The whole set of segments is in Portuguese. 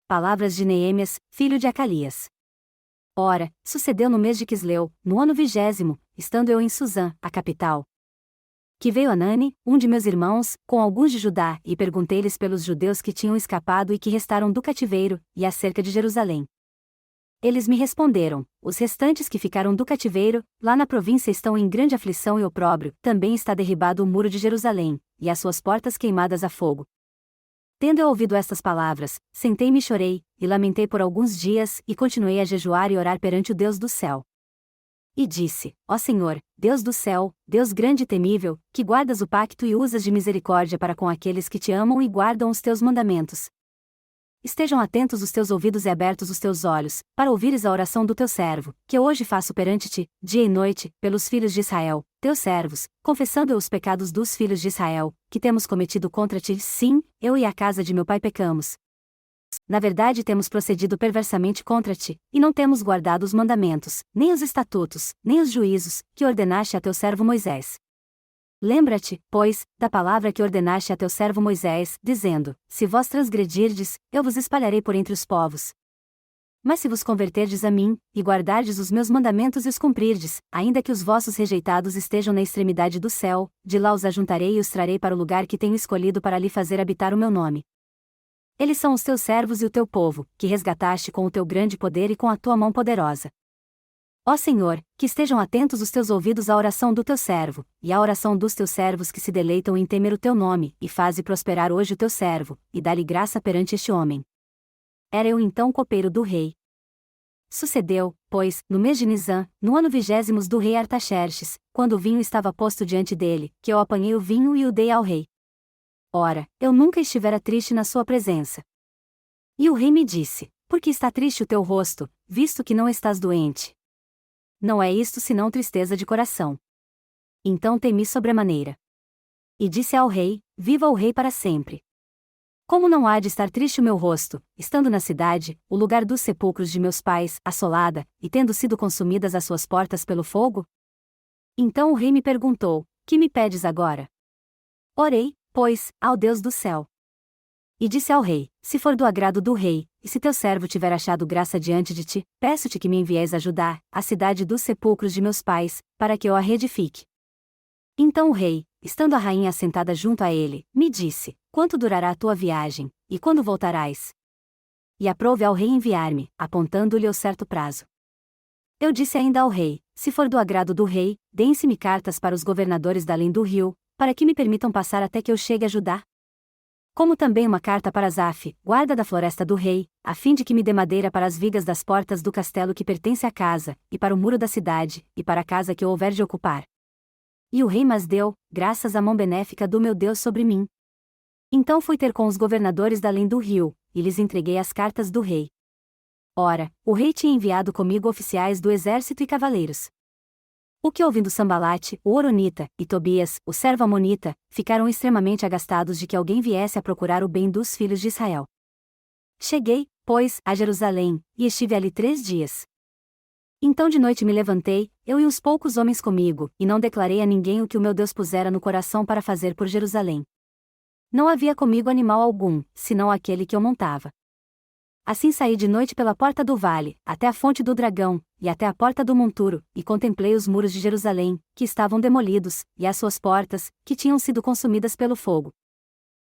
palavras de Neemias, filho de Acalias. Ora, sucedeu no mês de Quisleu, no ano 20º, estando eu em Susã, a capital, que veio Anani, um de meus irmãos, com alguns de Judá, e perguntei-lhes pelos judeus que tinham escapado e que restaram do cativeiro, e acerca de Jerusalém. Eles me responderam: os restantes que ficaram do cativeiro, lá na província estão em grande aflição e opróbrio, também está derribado o muro de Jerusalém, e as suas portas queimadas a fogo. Tendo eu ouvido estas palavras, sentei-me e chorei, e lamentei por alguns dias, e continuei a jejuar e orar perante o Deus do céu. E disse: ó Senhor, Deus do céu, Deus grande e temível, que guardas o pacto e usas de misericórdia para com aqueles que te amam e guardam os teus mandamentos. Estejam atentos os teus ouvidos e abertos os teus olhos, para ouvires a oração do teu servo, que eu hoje faço perante ti, dia e noite, pelos filhos de Israel, teus servos, confessando eu os pecados dos filhos de Israel, que temos cometido contra ti. Sim, eu e a casa de meu pai pecamos. Na verdade temos procedido perversamente contra ti, e não temos guardado os mandamentos, nem os estatutos, nem os juízos, que ordenaste a teu servo Moisés. Lembra-te, pois, da palavra que ordenaste a teu servo Moisés, dizendo: se vós transgredirdes, eu vos espalharei por entre os povos. Mas se vos converterdes a mim, e guardardes os meus mandamentos e os cumprirdes, ainda que os vossos rejeitados estejam na extremidade do céu, de lá os ajuntarei e os trarei para o lugar que tenho escolhido para ali fazer habitar o meu nome. Eles são os teus servos e o teu povo, que resgataste com o teu grande poder e com a tua mão poderosa. Ó Senhor, que estejam atentos os teus ouvidos à oração do teu servo, e à oração dos teus servos que se deleitam em temer o teu nome, e faze prosperar hoje o teu servo, e dá-lhe graça perante este homem. Era eu então copeiro do rei. Sucedeu, pois, no mês de Nisã, no ano 20º do rei Artaxerxes, quando o vinho estava posto diante dele, que eu apanhei o vinho e o dei ao rei. Ora, eu nunca estivera triste na sua presença. E o rei me disse: por que está triste o teu rosto, visto que não estás doente? Não é isto senão tristeza de coração. Então temi sobremaneira. E disse ao rei: viva o rei para sempre. Como não há de estar triste o meu rosto, estando na cidade, o lugar dos sepulcros de meus pais, assolada, e tendo sido consumidas as suas portas pelo fogo? Então o rei me perguntou: que me pedes agora? Orei, pois, ao Deus do céu. E disse ao rei: se for do agrado do rei, e se teu servo tiver achado graça diante de ti, peço-te que me envies a Judá, a cidade dos sepulcros de meus pais, para que eu a reedifique. Então o rei, estando a rainha assentada junto a ele, me disse: quanto durará a tua viagem, e quando voltarás? E aprouve ao rei enviar-me, apontando-lhe o certo prazo. Eu disse ainda ao rei: se for do agrado do rei, deem-se-me cartas para os governadores da além do rio, para que me permitam passar até que eu chegue a Judá. Como também uma carta para Zaf, guarda da floresta do rei, a fim de que me dê madeira para as vigas das portas do castelo que pertence à casa, e para o muro da cidade, e para a casa que eu houver de ocupar. E o rei mas deu, graças à mão benéfica do meu Deus sobre mim. Então fui ter com os governadores da além do rio, e lhes entreguei as cartas do rei. Ora, o rei tinha enviado comigo oficiais do exército e cavaleiros. O que ouvindo Sambalate, o Horonita, e Tobias, o servo amonita, ficaram extremamente agastados de que alguém viesse a procurar o bem dos filhos de Israel. Cheguei, pois, a Jerusalém, e estive ali 3 dias. Então de noite me levantei, eu e os poucos homens comigo, e não declarei a ninguém o que o meu Deus pusera no coração para fazer por Jerusalém. Não havia comigo animal algum, senão aquele que eu montava. Assim saí de noite pela porta do vale, até a fonte do dragão, e até a porta do monturo, e contemplei os muros de Jerusalém, que estavam demolidos, e as suas portas, que tinham sido consumidas pelo fogo.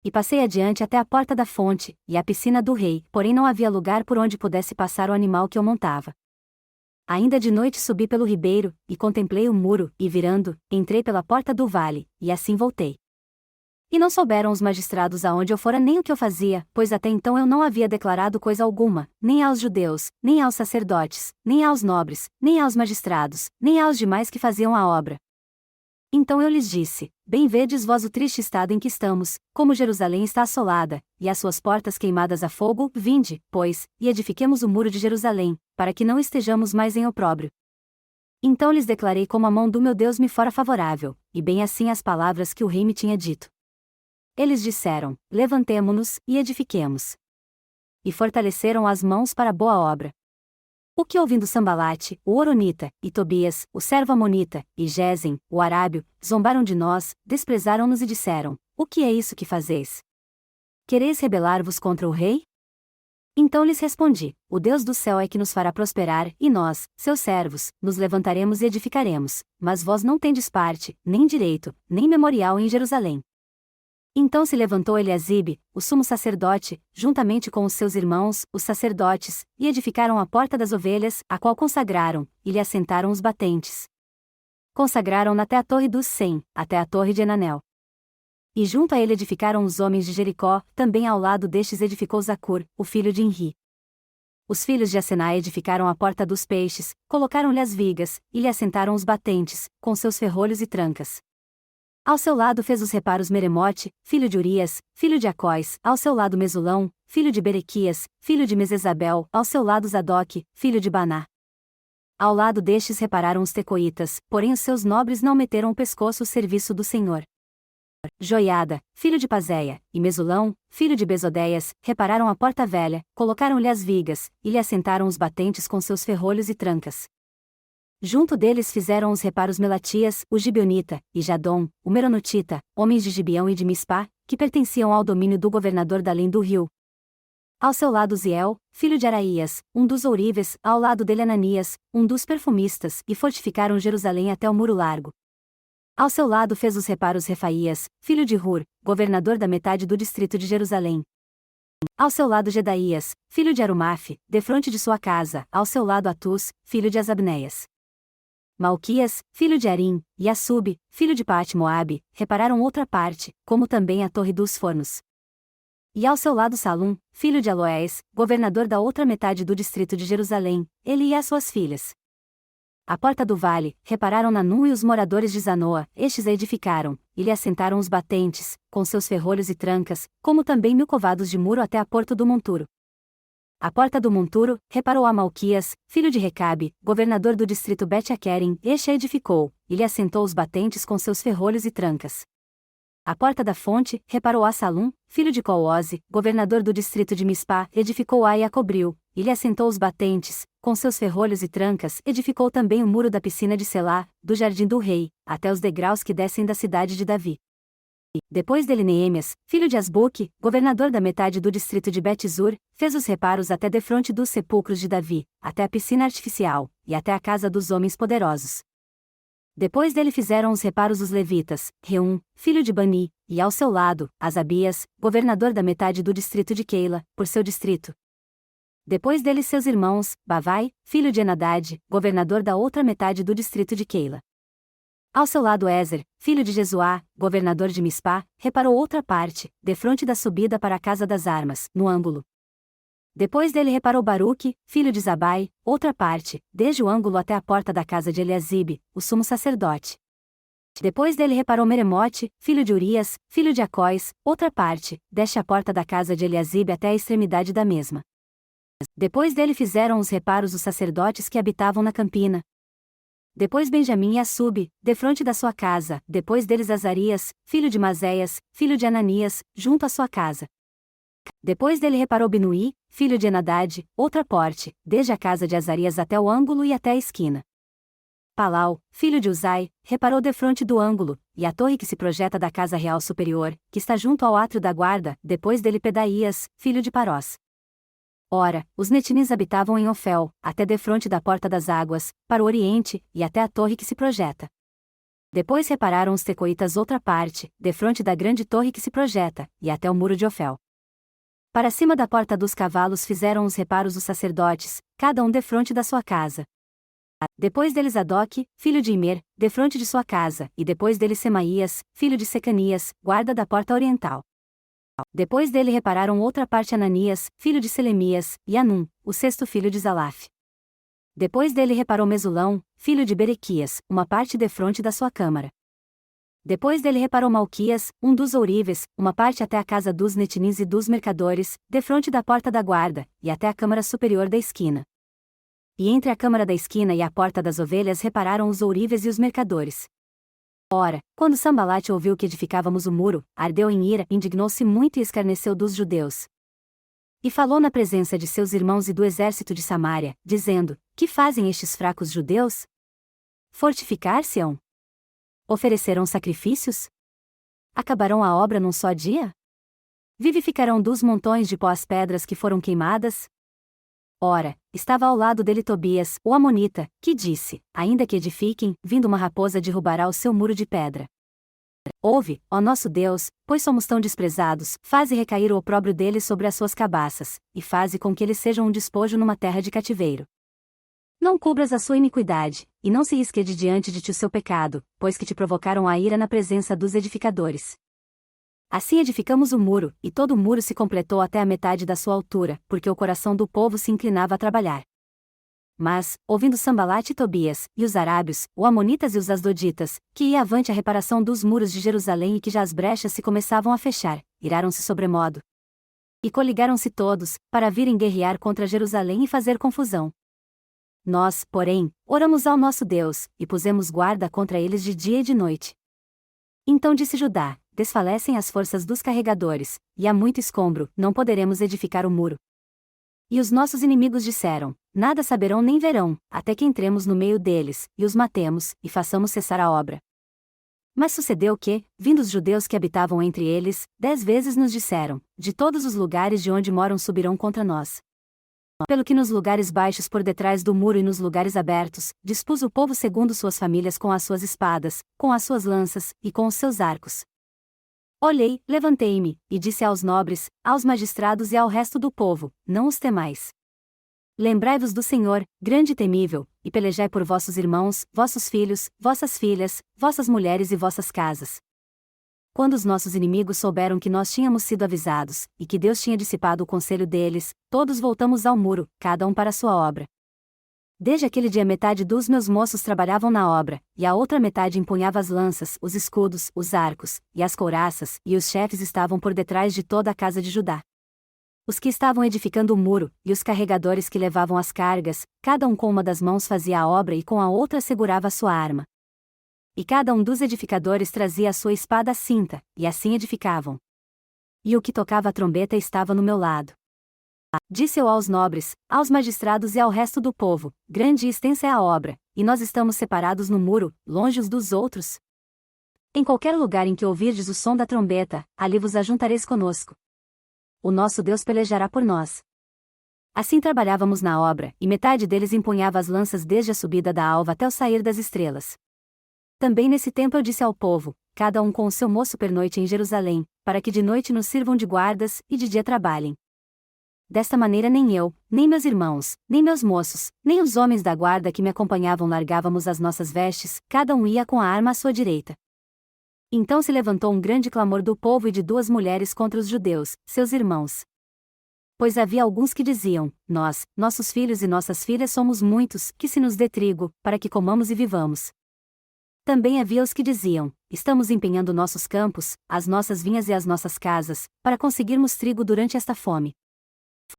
E passei adiante até a porta da fonte, e a piscina do rei, porém não havia lugar por onde pudesse passar o animal que eu montava. Ainda de noite subi pelo ribeiro, e contemplei o muro, e virando, entrei pela porta do vale, e assim voltei. E não souberam os magistrados aonde eu fora nem o que eu fazia, pois até então eu não havia declarado coisa alguma, nem aos judeus, nem aos sacerdotes, nem aos nobres, nem aos magistrados, nem aos demais que faziam a obra. Então eu lhes disse: bem vedes vós o triste estado em que estamos, como Jerusalém está assolada, e as suas portas queimadas a fogo. Vinde, pois, e edifiquemos o muro de Jerusalém, para que não estejamos mais em opróbrio. Então lhes declarei como a mão do meu Deus me fora favorável, e bem assim as palavras que o rei me tinha dito. Eles disseram: levantemo-nos, e edifiquemos. E fortaleceram as mãos para a boa obra. O que ouvindo Sambalate, o Horonita, e Tobias, o servo amonita, e Gesem, o arábio, zombaram de nós, desprezaram-nos e disseram: o que é isso que fazeis? Quereis rebelar-vos contra o rei? Então lhes respondi: o Deus do céu é que nos fará prosperar, e nós, seus servos, nos levantaremos e edificaremos, mas vós não tendes parte, nem direito, nem memorial em Jerusalém. Então se levantou Eliasibe, o sumo sacerdote, juntamente com os seus irmãos, os sacerdotes, e edificaram a porta das ovelhas, a qual consagraram, e lhe assentaram os batentes. Consagraram-na até a torre dos 100, até a torre de Enanel. E junto a ele edificaram os homens de Jericó, também ao lado destes edificou Zacur, o filho de Enri. Os filhos de Asenai edificaram a porta dos peixes, colocaram-lhe as vigas, e lhe assentaram os batentes, com seus ferrolhos e trancas. Ao seu lado fez os reparos Meremote, filho de Urias, filho de Acóis, ao seu lado Mesulão, filho de Berequias, filho de Mesesabel, ao seu lado Zadok, filho de Baná. Ao lado destes repararam os tecoitas, porém os seus nobres não meteram o pescoço ao serviço do Senhor. Joiada, filho de Pazéia, e Mesulão, filho de Besodeias, repararam a porta velha, colocaram-lhe as vigas, e lhe assentaram os batentes com seus ferrolhos e trancas. Junto deles fizeram os reparos Melatias, o Gibeonita, e Jadom, o Meronotita, homens de Gibeão e de Mispá, que pertenciam ao domínio do governador da além do rio. Ao seu lado Ziel, filho de Araías, um dos ourives, ao lado dele Ananias, um dos perfumistas, e fortificaram Jerusalém até o muro largo. Ao seu lado fez os reparos Refaías, filho de Hur, governador da metade do distrito de Jerusalém. Ao seu lado Gedaías, filho de Arumafe, defronte de sua casa, ao seu lado Atus, filho de Asabneias. Malquias, filho de Arim, e Assub, filho de Paate-Moabe, repararam outra parte, como também a torre dos fornos. E ao seu lado Salum, filho de Aloés, governador da outra metade do distrito de Jerusalém, ele e as suas filhas. A porta do vale, repararam Nanum e os moradores de Zanoa, estes a edificaram, e lhe assentaram os batentes, com seus ferrolhos e trancas, como também 1000 covados de muro até a porta do monturo. A porta do monturo, reparou a Malquias, filho de Recabe, governador do distrito Bet-Aquerem, este a edificou, e lhe assentou os batentes com seus ferrolhos e trancas. A porta da fonte, reparou a Salum, filho de Colose, governador do distrito de Mispá, edificou-a e a cobriu, e lhe assentou os batentes, com seus ferrolhos e trancas, edificou também o muro da piscina de Selá, do jardim do rei, até os degraus que descem da cidade de Davi. Depois dele Neemias, filho de Asbuque, governador da metade do distrito de Bet-Zur, fez os reparos até defronte dos sepulcros de Davi, até a piscina artificial, e até a casa dos homens poderosos. Depois dele fizeram os reparos os levitas, Reum, filho de Bani, e ao seu lado, Asabias, governador da metade do distrito de Keila, por seu distrito. Depois dele seus irmãos, Bavai, filho de Enadad, governador da outra metade do distrito de Keila. Ao seu lado Ezer, filho de Jesuá, governador de Mispá, reparou outra parte, defronte da subida para a casa das armas, no ângulo. Depois dele reparou Baruque, filho de Zabai, outra parte, desde o ângulo até a porta da casa de Eliasibe, o sumo sacerdote. Depois dele reparou Meremote, filho de Urias, filho de Acóis, outra parte, desde a porta da casa de Eliasibe até a extremidade da mesma. Depois dele fizeram os reparos os sacerdotes que habitavam na campina. Depois Benjamim e Assub, defronte da sua casa, depois deles Azarias, filho de Mazéias, filho de Ananias, junto à sua casa. Depois dele reparou Binuí, filho de Enadad, outra porte, desde a casa de Azarias até o ângulo e até a esquina. Palau, filho de Uzai, reparou defronte do ângulo, e a torre que se projeta da casa real superior, que está junto ao átrio da guarda, depois dele Pedaías, filho de Parós. Ora, os netinims habitavam em Ofel, até defronte da porta das águas, para o oriente, e até a torre que se projeta. Depois repararam os tecoitas outra parte, defronte da grande torre que se projeta, e até o muro de Ofel. Para cima da porta dos cavalos fizeram os reparos os sacerdotes, cada um defronte da sua casa. Depois deles Zadok, filho de Imer, defronte de sua casa, e depois dele Semaías, filho de Secanias, guarda da porta oriental. Depois dele repararam outra parte Ananias, filho de Selemias, e Anum, o sexto filho de Zalaf. Depois dele reparou Mesulão, filho de Berequias, uma parte defronte da sua câmara. Depois dele reparou Malquias, um dos ourives, uma parte até a casa dos netinims e dos mercadores, defronte da porta da guarda, e até a câmara superior da esquina. E entre a câmara da esquina e a porta das ovelhas repararam os ourives e os mercadores. Ora, quando Sambalate ouviu que edificávamos o muro, ardeu em ira, indignou-se muito e escarneceu dos judeus. E falou na presença de seus irmãos e do exército de Samaria, dizendo: Que fazem estes fracos judeus? Fortificar-se-ão? Oferecerão sacrifícios? Acabarão a obra num só dia? Vivificarão dos montões de pó as pedras que foram queimadas? Ora, estava ao lado dele Tobias, o amonita, que disse: ainda que edifiquem, vindo uma raposa derrubará o seu muro de pedra. Ouve, ó nosso Deus, pois somos tão desprezados, faze recair o opróbrio deles sobre as suas cabaças, e faze com que eles sejam um despojo numa terra de cativeiro. Não cubras a sua iniquidade, e não se esquede diante de ti o seu pecado, pois que te provocaram a ira na presença dos edificadores. Assim edificamos o muro, e todo o muro se completou até a metade da sua altura, porque o coração do povo se inclinava a trabalhar. Mas, ouvindo Sambalate e Tobias, e os arábios, os amonitas e os asdoditas, que ia avante a reparação dos muros de Jerusalém e que já as brechas se começavam a fechar, iraram-se sobremodo. E coligaram-se todos, para virem guerrear contra Jerusalém e fazer confusão. Nós, porém, oramos ao nosso Deus, e pusemos guarda contra eles de dia e de noite. Então disse Judá: desfalecem as forças dos carregadores, e há muito escombro, não poderemos edificar o muro. E os nossos inimigos disseram: nada saberão nem verão, até que entremos no meio deles, e os matemos, e façamos cessar a obra. Mas sucedeu que, vindo os judeus que habitavam entre eles, 10 vezes nos disseram: de todos os lugares de onde moram subirão contra nós. Pelo que nos lugares baixos por detrás do muro e nos lugares abertos, dispus o povo segundo suas famílias com as suas espadas, com as suas lanças, e com os seus arcos. Olhei, levantei-me, e disse aos nobres, aos magistrados e ao resto do povo: não os temais. Lembrai-vos do Senhor, grande e temível, e pelejai por vossos irmãos, vossos filhos, vossas filhas, vossas mulheres e vossas casas. Quando os nossos inimigos souberam que nós tínhamos sido avisados, e que Deus tinha dissipado o conselho deles, todos voltamos ao muro, cada um para a sua obra. Desde aquele dia metade dos meus moços trabalhavam na obra, e a outra metade empunhava as lanças, os escudos, os arcos, e as couraças, e os chefes estavam por detrás de toda a casa de Judá. Os que estavam edificando o muro, e os carregadores que levavam as cargas, cada um com uma das mãos fazia a obra e com a outra segurava a sua arma. E cada um dos edificadores trazia a sua espada à cinta, e assim edificavam. E o que tocava a trombeta estava no meu lado. Disse eu aos nobres, aos magistrados e ao resto do povo: grande e extensa é a obra, e nós estamos separados no muro, longe uns dos outros. Em qualquer lugar em que ouvirdes o som da trombeta, ali vos ajuntareis conosco. O nosso Deus pelejará por nós. Assim trabalhávamos na obra, e metade deles empunhava as lanças desde a subida da alva até o sair das estrelas. Também nesse tempo eu disse ao povo, cada um com o seu moço pernoite em Jerusalém, para que de noite nos sirvam de guardas, e de dia trabalhem. Desta maneira nem eu, nem meus irmãos, nem meus moços, nem os homens da guarda que me acompanhavam largávamos as nossas vestes, cada um ia com a arma à sua direita. Então se levantou um grande clamor do povo e de 2 mulheres contra os judeus, seus irmãos. Pois havia alguns que diziam: nós, nossos filhos e nossas filhas somos muitos, que se nos dê trigo, para que comamos e vivamos. Também havia os que diziam: estamos empenhando nossos campos, as nossas vinhas e as nossas casas, para conseguirmos trigo durante esta fome.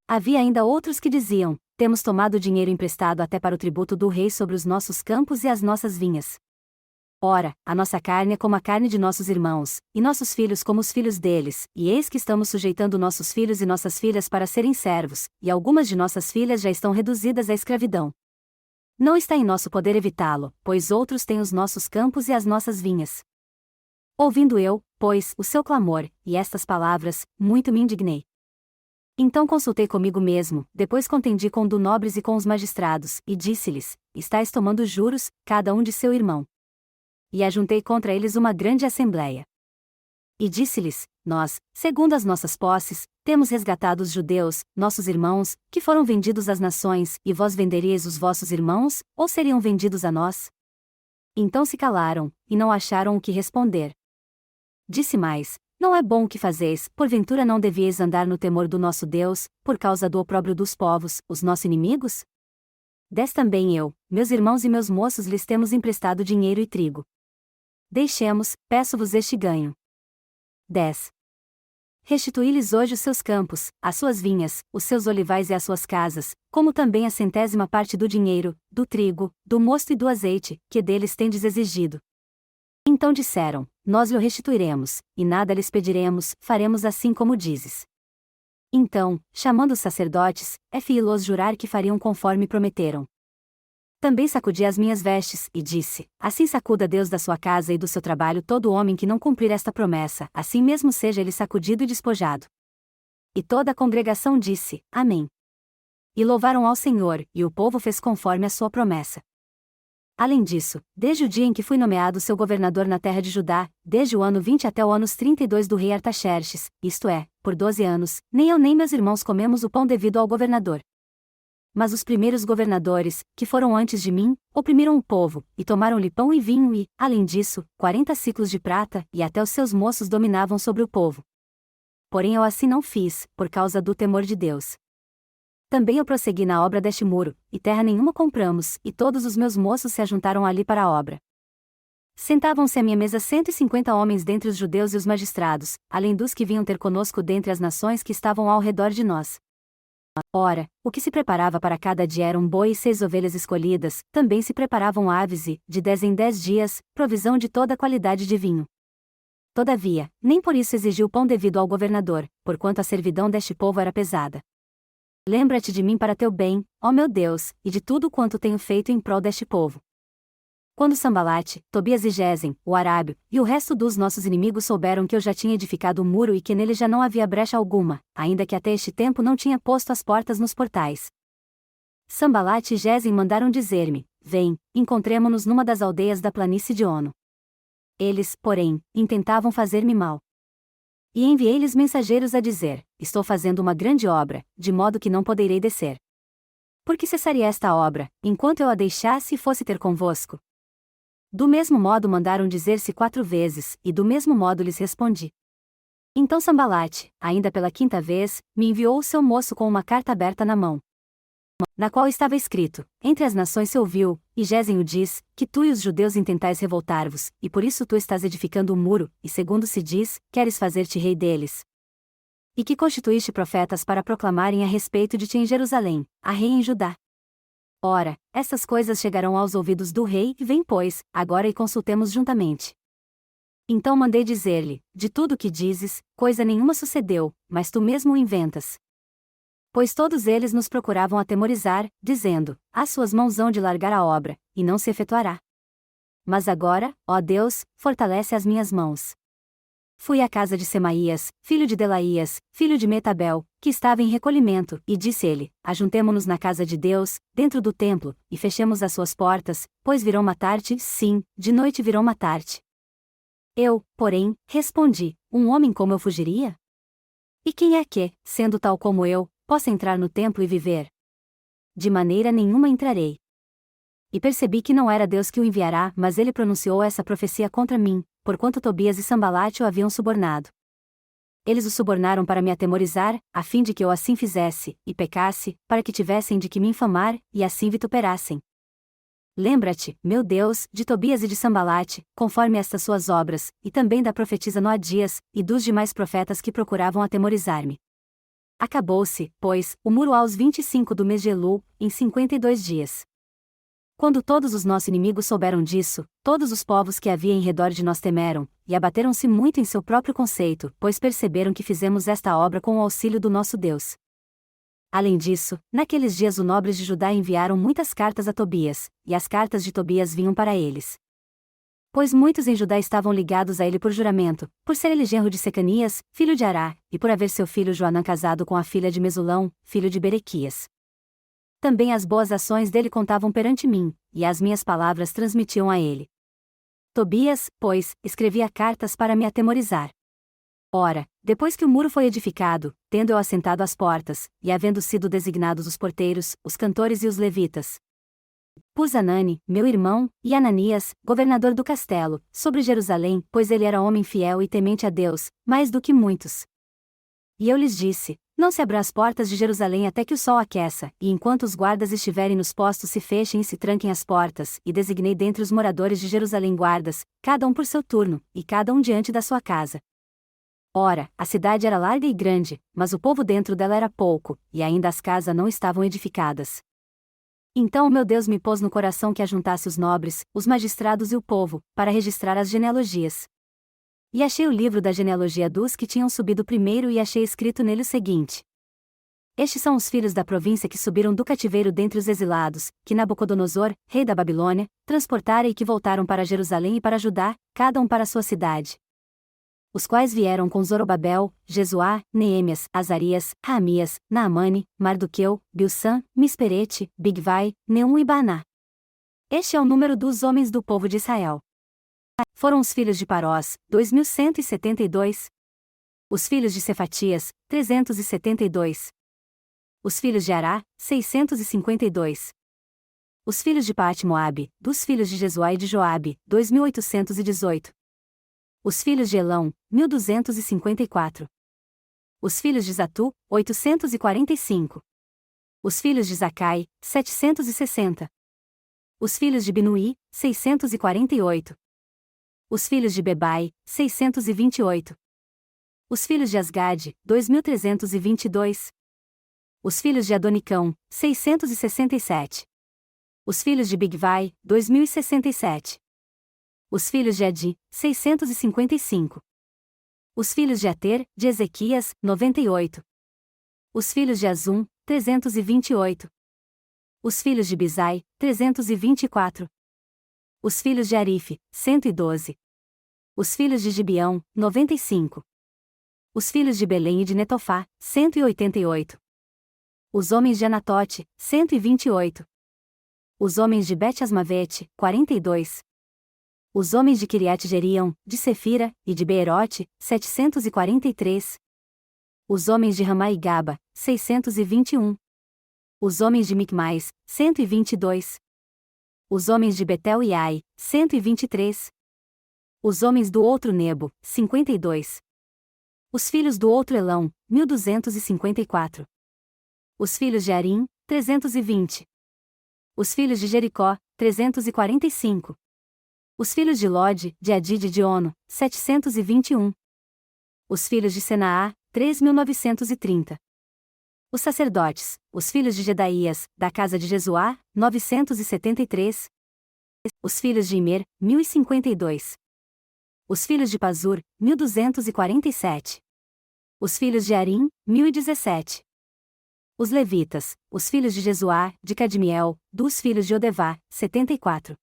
Havia ainda outros que diziam: temos tomado dinheiro emprestado até para o tributo do rei sobre os nossos campos e as nossas vinhas. Ora, a nossa carne é como a carne de nossos irmãos, e nossos filhos como os filhos deles, e eis que estamos sujeitando nossos filhos e nossas filhas para serem servos, e algumas de nossas filhas já estão reduzidas à escravidão. Não está em nosso poder evitá-lo, pois outros têm os nossos campos e as nossas vinhas. Ouvindo eu, pois, o seu clamor, e estas palavras, muito me indignei. Então consultei comigo mesmo, depois contendi com do nobres e com os magistrados, e disse-lhes: estáis tomando juros, cada um de seu irmão. E ajuntei contra eles uma grande assembleia. E disse-lhes: nós, segundo as nossas posses, temos resgatado os judeus, nossos irmãos, que foram vendidos às nações, e vós venderíeis os vossos irmãos, ou seriam vendidos a nós? Então se calaram, e não acharam o que responder. Disse mais: não é bom o que fazeis, porventura não devieis andar no temor do nosso Deus, por causa do opróbrio dos povos, os nossos inimigos? Des também eu, meus irmãos e meus moços lhes temos emprestado dinheiro e trigo. Deixemos, peço-vos este ganho. 10. Restituí-lhes hoje os seus campos, as suas vinhas, os seus olivais e as suas casas, como também a 100ª parte do dinheiro, do trigo, do mosto e do azeite, que deles tendes exigido. Então disseram: nós lhe restituiremos, e nada lhes pediremos, faremos assim como dizes. Então, chamando os sacerdotes, fiz-los jurar que fariam conforme prometeram. Também sacudi as minhas vestes, e disse: assim sacuda Deus da sua casa e do seu trabalho todo homem que não cumprir esta promessa, assim mesmo seja ele sacudido e despojado. E toda a congregação disse: Amém. E louvaram ao Senhor, e o povo fez conforme a sua promessa. Além disso, desde o dia em que fui nomeado seu governador na terra de Judá, desde o ano 20 até o ano 32 do rei Artaxerxes, isto é, por 12 anos, nem eu nem meus irmãos comemos o pão devido ao governador. Mas os primeiros governadores, que foram antes de mim, oprimiram o povo, e tomaram-lhe pão e vinho e, além disso, 40 ciclos de prata, e até os seus moços dominavam sobre o povo. Porém eu assim não fiz, por causa do temor de Deus. Também eu prossegui na obra deste muro, e terra nenhuma compramos, e todos os meus moços se ajuntaram ali para a obra. Sentavam-se à minha mesa 150 homens dentre os judeus e os magistrados, além dos que vinham ter conosco dentre as nações que estavam ao redor de nós. Ora, o que se preparava para cada dia era um boi e 6 ovelhas escolhidas, também se preparavam aves e, de 10 em 10 dias, provisão de toda a qualidade de vinho. Todavia, nem por isso exigiu pão devido ao governador, porquanto a servidão deste povo era pesada. Lembra-te de mim para teu bem, ó meu Deus, e de tudo quanto tenho feito em prol deste povo. Quando Sambalate, Tobias e Gesem, o arábio, e o resto dos nossos inimigos souberam que eu já tinha edificado o muro e que nele já não havia brecha alguma, ainda que até este tempo não tinha posto as portas nos portais. Sambalate e Gesem mandaram dizer-me: Vem, encontremo-nos numa das aldeias da planície de Ono. Eles, porém, intentavam fazer-me mal. E enviei-lhes mensageiros a dizer: Estou fazendo uma grande obra, de modo que não poderei descer. Por que cessaria esta obra, enquanto eu a deixasse e fosse ter convosco? Do mesmo modo mandaram dizer-se 4 vezes, e do mesmo modo lhes respondi. Então Sambalate, ainda pela 5ª vez, me enviou o seu moço com uma carta aberta na mão, na qual estava escrito: Entre as nações se ouviu, e Gesem o diz, que tu e os judeus intentais revoltar-vos, e por isso tu estás edificando o muro, e segundo se diz, queres fazer-te rei deles. E que constituíste profetas para proclamarem a respeito de ti em Jerusalém, a rei em Judá. Ora, essas coisas chegarão aos ouvidos do rei, e vem pois, agora e consultemos juntamente. Então mandei dizer-lhe: De tudo o que dizes, coisa nenhuma sucedeu, mas tu mesmo o inventas. Pois todos eles nos procuravam atemorizar, dizendo: As suas mãos hão de largar a obra, e não se efetuará. Mas agora, ó Deus, fortalece as minhas mãos. Fui à casa de Semaías, filho de Delaías, filho de Metabel, que estava em recolhimento, e disse ele: Ajuntemo-nos na casa de Deus, dentro do templo, e fechemos as suas portas, pois virão matar-te, sim, de noite virão matar-te. Eu, porém, respondi: Um homem como eu fugiria? E quem é que, sendo tal como eu, possa entrar no templo e viver? De maneira nenhuma entrarei. E percebi que não era Deus que o enviará, mas ele pronunciou essa profecia contra mim, porquanto Tobias e Sambalate o haviam subornado. Eles o subornaram para me atemorizar, a fim de que eu assim fizesse, e pecasse, para que tivessem de que me infamar, e assim vituperassem. Lembra-te, meu Deus, de Tobias e de Sambalate, conforme estas suas obras, e também da profetisa Noadias, e dos demais profetas que procuravam atemorizar-me. Acabou-se, pois, o muro aos 25 do mês de Elul, em 52 dias. Quando todos os nossos inimigos souberam disso, todos os povos que havia em redor de nós temeram, e abateram-se muito em seu próprio conceito, pois perceberam que fizemos esta obra com o auxílio do nosso Deus. Além disso, naqueles dias os nobres de Judá enviaram muitas cartas a Tobias, e as cartas de Tobias vinham para eles. Pois muitos em Judá estavam ligados a ele por juramento, por ser ele genro de Secanias, filho de Ará, e por haver seu filho Joanã casado com a filha de Mesulão, filho de Berequias. Também as boas ações dele contavam perante mim, e as minhas palavras transmitiam a ele. Tobias, pois, escrevia cartas para me atemorizar. Ora, depois que o muro foi edificado, tendo eu assentado às portas, e havendo sido designados os porteiros, os cantores e os levitas, pus Anani, meu irmão, e Ananias, governador do castelo, sobre Jerusalém, pois ele era homem fiel e temente a Deus, mais do que muitos. E eu lhes disse: Não se abram as portas de Jerusalém até que o sol aqueça, e enquanto os guardas estiverem nos postos se fechem e se tranquem as portas, e designei dentre os moradores de Jerusalém guardas, cada um por seu turno, e cada um diante da sua casa. Ora, a cidade era larga e grande, mas o povo dentro dela era pouco, e ainda as casas não estavam edificadas. Então o meu Deus me pôs no coração que ajuntasse os nobres, os magistrados e o povo, para registrar as genealogias. E achei o livro da genealogia dos que tinham subido primeiro e achei escrito nele o seguinte: Estes são os filhos da província que subiram do cativeiro dentre os exilados, que Nabucodonosor, rei da Babilônia, transportara e que voltaram para Jerusalém e para Judá, cada um para sua cidade. os quais vieram com Zorobabel, Jesuá, Neemias, Azarias, Raamias, Naamane, Mardoqueu, Bilsã, Misperete, Bigvai, Neum e Baná. Este é o número dos homens do povo de Israel. Foram os filhos de Parós, 2.172. Os filhos de Cefatias, 372. Os filhos de Ará, 652. Os filhos de Paate-Moabe, dos filhos de Jesuá e de Joabe, 2.818. Os filhos de Elão, 1.254. Os filhos de Zatu, 845. Os filhos de Zacai, 760. Os filhos de Binuí, 648. Os filhos de Bebai, 628. Os filhos de Asgade, 2.322. Os filhos de Adonicão, 667. Os filhos de Bigvai, 2.067. Os filhos de Adi, 655. Os filhos de Ater, de Ezequias, 98. Os filhos de Azum, 328. Os filhos de Bizai, 324. Os filhos de Arife, 112. Os filhos de Gibeão, 95. Os filhos de Belém e de Netofá, 188. Os homens de Anatote, 128. Os homens de Bet-Asmavete, 42. Os homens de Kiriat-Jerião, de Sefira, e de Beerote, 743. Os homens de Ramá e Gaba, 621. Os homens de Micmais, 122. Os homens de Betel e Ai, 123. Os homens do outro Nebo, 52. Os filhos do outro Elão, 1.254. Os filhos de Arim, 320. Os filhos de Jericó, 345. Os filhos de Lode, de Adide e de Ono, 721. Os filhos de Senaá, 3.930. Os sacerdotes, os filhos de Jedaías, da casa de Jesuá, 973. Os filhos de Imer, 1.052. Os filhos de Pazur, 1.247. Os filhos de Arim, 1.017. Os levitas, os filhos de Jesuá, de Cadmiel, dos filhos de Odevá, 74.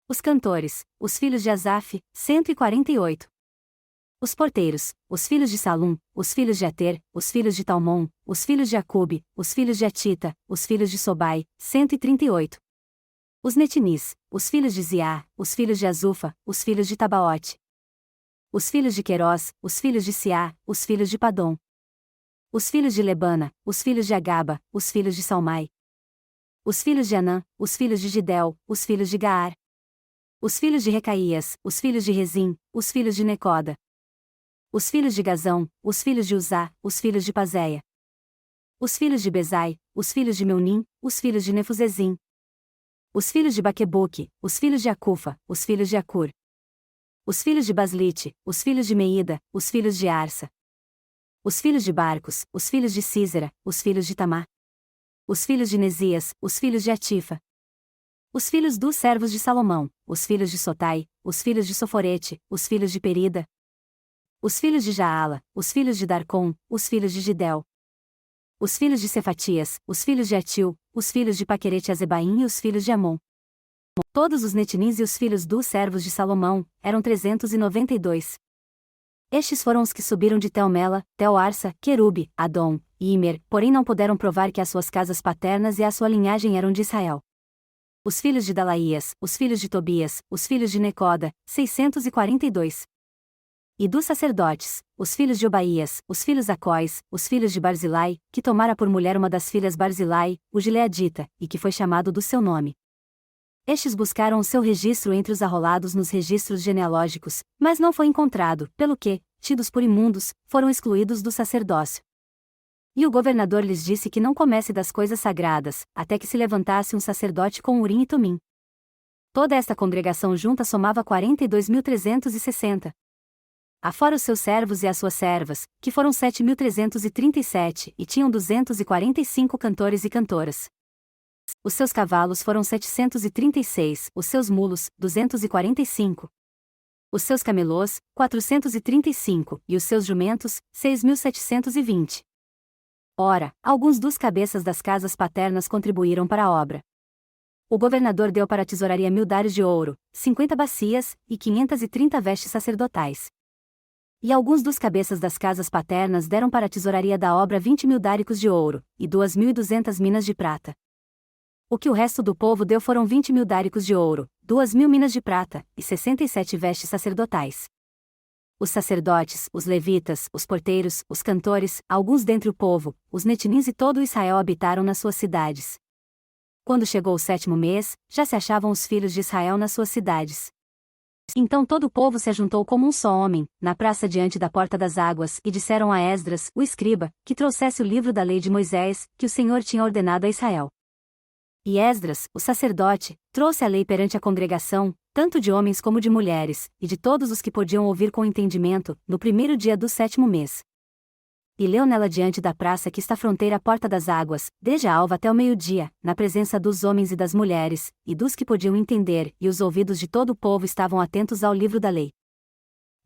Os cantores, os filhos de Asaf, 148. Os porteiros, os filhos de Salum, os filhos de Ater, os filhos de Talmon, os filhos de Acube, os filhos de Atita, os filhos de Sobai, 138. Os netinis, os filhos de Ziá, os filhos de Azufa, os filhos de Tabaote. Os filhos de Querós, os filhos de Siá, os filhos de Padom. Os filhos de Lebana, os filhos de Agaba, os filhos de Salmai. Os filhos de Anã, os filhos de Gidel, os filhos de Gaar. Os filhos de Recaías, os filhos de Rezim, os filhos de Necoda. Os filhos de Gazão, os filhos de Uzá, os filhos de Pazéia. Os filhos de Bezai, os filhos de Meunim, os filhos de Nefuzezim. Os filhos de Baquebuque, os filhos de Acufa, os filhos de Acur. Os filhos de Baslite, os filhos de Meida, os filhos de Arsa. Os filhos de Barcos, os filhos de Císera, os filhos de Tamá. Os filhos de Nesias, os filhos de Atifa. Os filhos dos servos de Salomão, os filhos de Sotai, os filhos de Soforete, os filhos de Perida. Os filhos de Jaala, os filhos de Darcon, os filhos de Gidel. Os filhos de Cefatias, os filhos de Atil, os filhos de Paquerete Azebaim e os filhos de Amon. Todos os netinins e os filhos dos servos de Salomão, eram 392. Estes foram os que subiram de Tel-Mela, Tel-Arsa, Querube, Adom e Imer, porém não puderam provar que as suas casas paternas e a sua linhagem eram de Israel. Os filhos de Dalaías, os filhos de Tobias, os filhos de Necoda, 642. E dos sacerdotes, os filhos de Obaías, os filhos Acóis, os filhos de Barzilai, que tomara por mulher uma das filhas Barzilai, o Gileadita, e que foi chamado do seu nome. Estes buscaram o seu registro entre os arrolados nos registros genealógicos, mas não foi encontrado, pelo que, tidos por imundos, foram excluídos do sacerdócio. E o governador lhes disse que não comesse das coisas sagradas, até que se levantasse um sacerdote com Urim e Tumim. Toda esta congregação junta somava 42.360. Afora os seus servos e as suas servas, que foram 7.337, e tinham 245 cantores e cantoras. Os seus cavalos foram 736, os seus mulos, 245. Os seus camelôs, 435, e os seus jumentos, 6.720. Ora, alguns dos cabeças das casas paternas contribuíram para a obra. O governador deu para a tesouraria 1.000 dários de ouro, 50 bacias, e 530 vestes sacerdotais. E alguns dos cabeças das casas paternas deram para a tesouraria da obra 20.000 dáricos de ouro, e 2.200 minas de prata. O que o resto do povo deu foram 20.000 dáricos de ouro, 2.000 minas de prata, e 67 vestes sacerdotais. Os sacerdotes, os levitas, os porteiros, os cantores, alguns dentre o povo, os netinins e todo Israel habitaram nas suas cidades. Quando chegou o 7º mês, já se achavam os filhos de Israel nas suas cidades. Então todo o povo se ajuntou como um só homem, na praça diante da porta das águas, e disseram a Esdras, o escriba, que trouxesse o livro da lei de Moisés, que o Senhor tinha ordenado a Israel. E Esdras, o sacerdote, trouxe a lei perante a congregação, tanto de homens como de mulheres, e de todos os que podiam ouvir com entendimento, no primeiro dia do 7º mês. E leu nela diante da praça que está fronteira à porta das águas, desde a alva até o meio-dia, na presença dos homens e das mulheres, e dos que podiam entender, e os ouvidos de todo o povo estavam atentos ao livro da lei.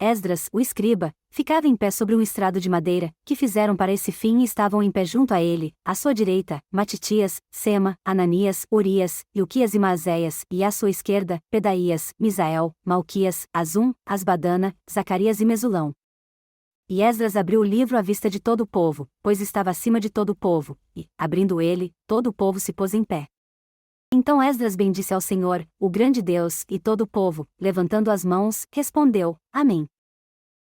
Esdras, o escriba, ficava em pé sobre um estrado de madeira, que fizeram para esse fim e estavam em pé junto a ele, à sua direita, Matitias, Sema, Ananias, Urias, Ilquias e Maazéias, e à sua esquerda, Pedaías, Misael, Malquias, Azum, Asbadana, Zacarias e Mesulão. E Esdras abriu o livro à vista de todo o povo, pois estava acima de todo o povo, e, abrindo ele, todo o povo se pôs em pé. Então Esdras bendisse ao Senhor, o grande Deus, e todo o povo, levantando as mãos, respondeu, Amém.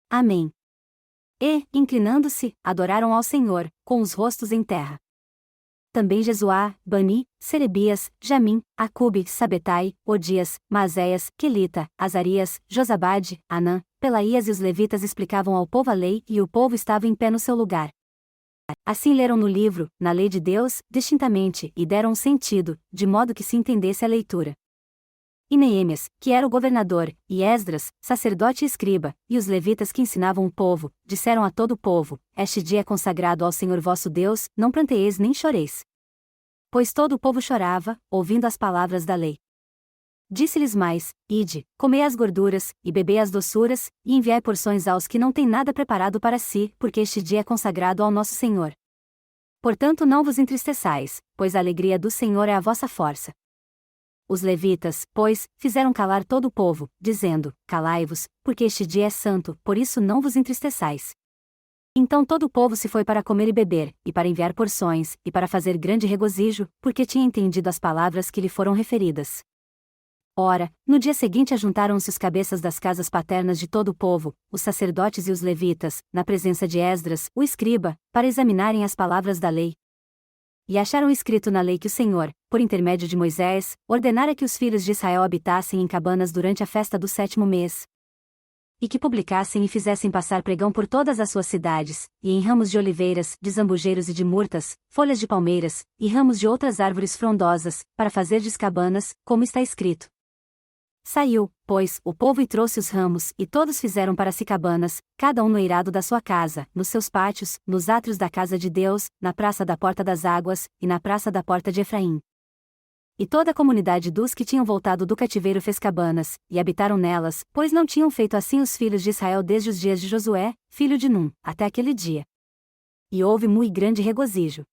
Amém. E, inclinando-se, adoraram ao Senhor, com os rostos em terra. Também Jesuá, Bani, Serebias, Jamim, Acube, Sabetai, Odias, Maazéias, Quelita, Azarias, Josabade, Anã, Pelaías e os levitas explicavam ao povo a lei e o povo estava em pé no seu lugar. Assim leram no livro, na lei de Deus, distintamente, e deram um sentido, de modo que se entendesse a leitura. E Neemias, que era o governador, e Esdras, sacerdote e escriba, e os levitas que ensinavam o povo, disseram a todo o povo, este dia é consagrado ao Senhor vosso Deus, não pranteeis nem choreis. Pois todo o povo chorava, ouvindo as palavras da lei. Disse-lhes mais, ide, comei as gorduras, e bebei as doçuras, e enviai porções aos que não têm nada preparado para si, porque este dia é consagrado ao nosso Senhor. Portanto não vos entristeçais, pois a alegria do Senhor é a vossa força. Os levitas, pois, fizeram calar todo o povo, dizendo, calai-vos, porque este dia é santo, por isso não vos entristeçais. Então todo o povo se foi para comer e beber, e para enviar porções, e para fazer grande regozijo, porque tinha entendido as palavras que lhe foram referidas. Ora, no dia seguinte ajuntaram-se os cabeças das casas paternas de todo o povo, os sacerdotes e os levitas, na presença de Esdras, o escriba, para examinarem as palavras da lei. E acharam escrito na lei que o Senhor, por intermédio de Moisés, ordenara que os filhos de Israel habitassem em cabanas durante a festa do 7º mês. E que publicassem e fizessem passar pregão por todas as suas cidades, e em ramos de oliveiras, de zambujeiros e de murtas, folhas de palmeiras, e ramos de outras árvores frondosas, para fazerdes cabanas, como está escrito. Saiu, pois, o povo e trouxe os ramos, e todos fizeram para si cabanas, cada um no eirado da sua casa, nos seus pátios, nos átrios da casa de Deus, na praça da porta das águas, e na praça da porta de Efraim. E toda a comunidade dos que tinham voltado do cativeiro fez cabanas, e habitaram nelas, pois não tinham feito assim os filhos de Israel desde os dias de Josué, filho de Num, até aquele dia. E houve muito grande regozijo.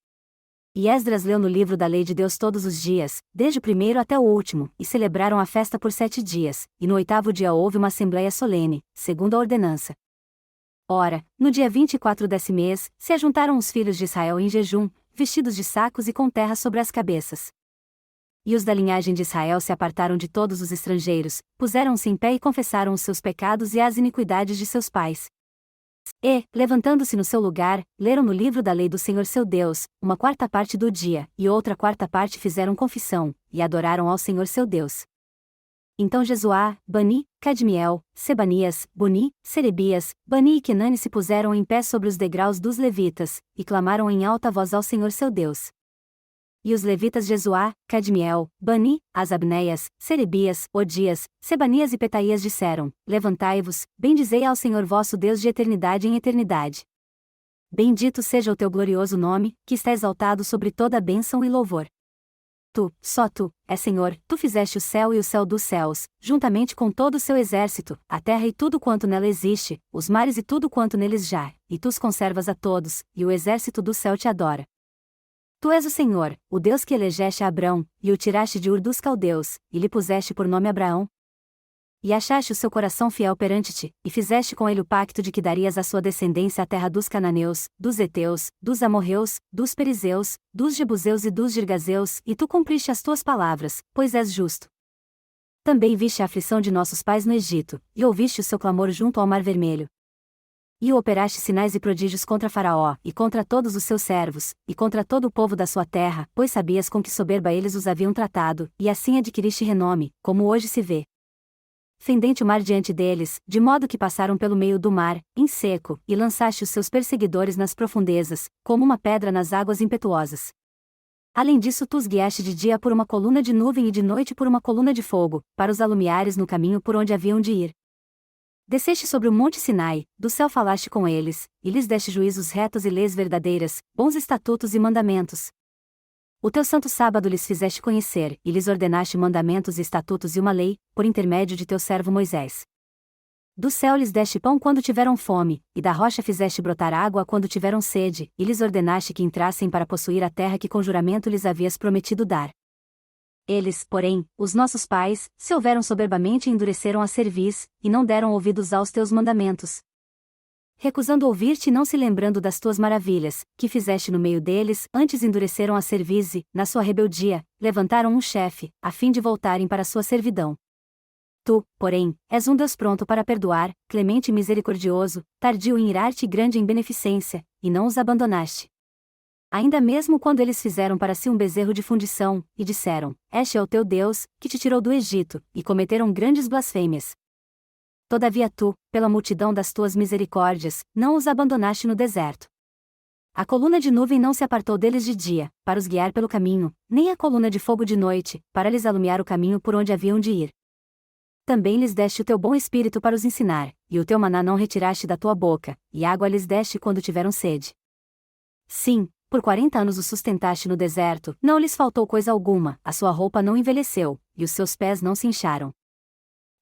E Esdras leu no livro da lei de Deus todos os dias, desde o primeiro até o último, e celebraram a festa por 7 dias, e no 8º dia houve uma assembleia solene, segundo a ordenança. Ora, no dia 24 desse mês, se ajuntaram os filhos de Israel em jejum, vestidos de sacos e com terra sobre as cabeças. E os da linhagem de Israel se apartaram de todos os estrangeiros, puseram-se em pé e confessaram os seus pecados e as iniquidades de seus pais. E, levantando-se no seu lugar, leram no livro da lei do Senhor seu Deus, uma 4ª parte do dia, e outra 4ª parte fizeram confissão, e adoraram ao Senhor seu Deus. Então Jesuá, Bani, Cadmiel, Sebanias, Buni, Serebias, Bani e Quenani se puseram em pé sobre os degraus dos levitas, e clamaram em alta voz ao Senhor seu Deus. E os levitas Jesuá, Cadmiel, Bani, Asabneias, Serebias, Odias, Sebanias e Petaías disseram, levantai-vos, bendizei ao Senhor vosso Deus de eternidade em eternidade. Bendito seja o teu glorioso nome, que está exaltado sobre toda a bênção e louvor. Tu, só tu, é Senhor, tu fizeste o céu e o céu dos céus, juntamente com todo o seu exército, a terra e tudo quanto nela existe, os mares e tudo quanto neles já, e tu os conservas a todos, e o exército do céu te adora. Tu és o Senhor, o Deus que elegeste a Abrão, e o tiraste de Ur dos Caldeus, e lhe puseste por nome Abraão. E achaste o seu coração fiel perante ti, e fizeste com ele o pacto de que darias à sua descendência a terra dos cananeus, dos heteus, dos amorreus, dos perizeus, dos jebuseus e dos girgazeus, e tu cumpriste as tuas palavras, pois és justo. Também viste a aflição de nossos pais no Egito, e ouviste o seu clamor junto ao Mar Vermelho. E operaste sinais e prodígios contra Faraó, e contra todos os seus servos, e contra todo o povo da sua terra, pois sabias com que soberba eles os haviam tratado, e assim adquiriste renome, como hoje se vê. Fendente o mar diante deles, de modo que passaram pelo meio do mar, em seco, e lançaste os seus perseguidores nas profundezas, como uma pedra nas águas impetuosas. Além disso, tu os guiaste de dia por uma coluna de nuvem e de noite por uma coluna de fogo, para os alumiares no caminho por onde haviam de ir. Desceste sobre o monte Sinai, do céu falaste com eles, e lhes deste juízos retos e leis verdadeiras, bons estatutos e mandamentos. O teu santo sábado lhes fizeste conhecer, e lhes ordenaste mandamentos e estatutos e uma lei, por intermédio de teu servo Moisés. Do céu lhes deste pão quando tiveram fome, e da rocha fizeste brotar água quando tiveram sede, e lhes ordenaste que entrassem para possuir a terra que com juramento lhes havias prometido dar. Eles, porém, os nossos pais, se houveram soberbamente e endureceram a cerviz, e não deram ouvidos aos teus mandamentos. Recusando ouvir-te e não se lembrando das tuas maravilhas, que fizeste no meio deles, antes endureceram a cerviz e, na sua rebeldia, levantaram um chefe, a fim de voltarem para a sua servidão. Tu, porém, és um Deus pronto para perdoar, clemente e misericordioso, tardio em irar-te e grande em beneficência, e não os abandonaste. Ainda mesmo quando eles fizeram para si um bezerro de fundição, e disseram, Este é o teu Deus, que te tirou do Egito, e cometeram grandes blasfêmias. Todavia tu, pela multidão das tuas misericórdias, não os abandonaste no deserto. A coluna de nuvem não se apartou deles de dia, para os guiar pelo caminho, nem a coluna de fogo de noite, para lhes alumiar o caminho por onde haviam de ir. Também lhes deste o teu bom espírito para os ensinar, e o teu maná não retiraste da tua boca, e água lhes deste quando tiveram sede. Sim, por 40 anos os sustentaste no deserto, não lhes faltou coisa alguma, a sua roupa não envelheceu, e os seus pés não se incharam.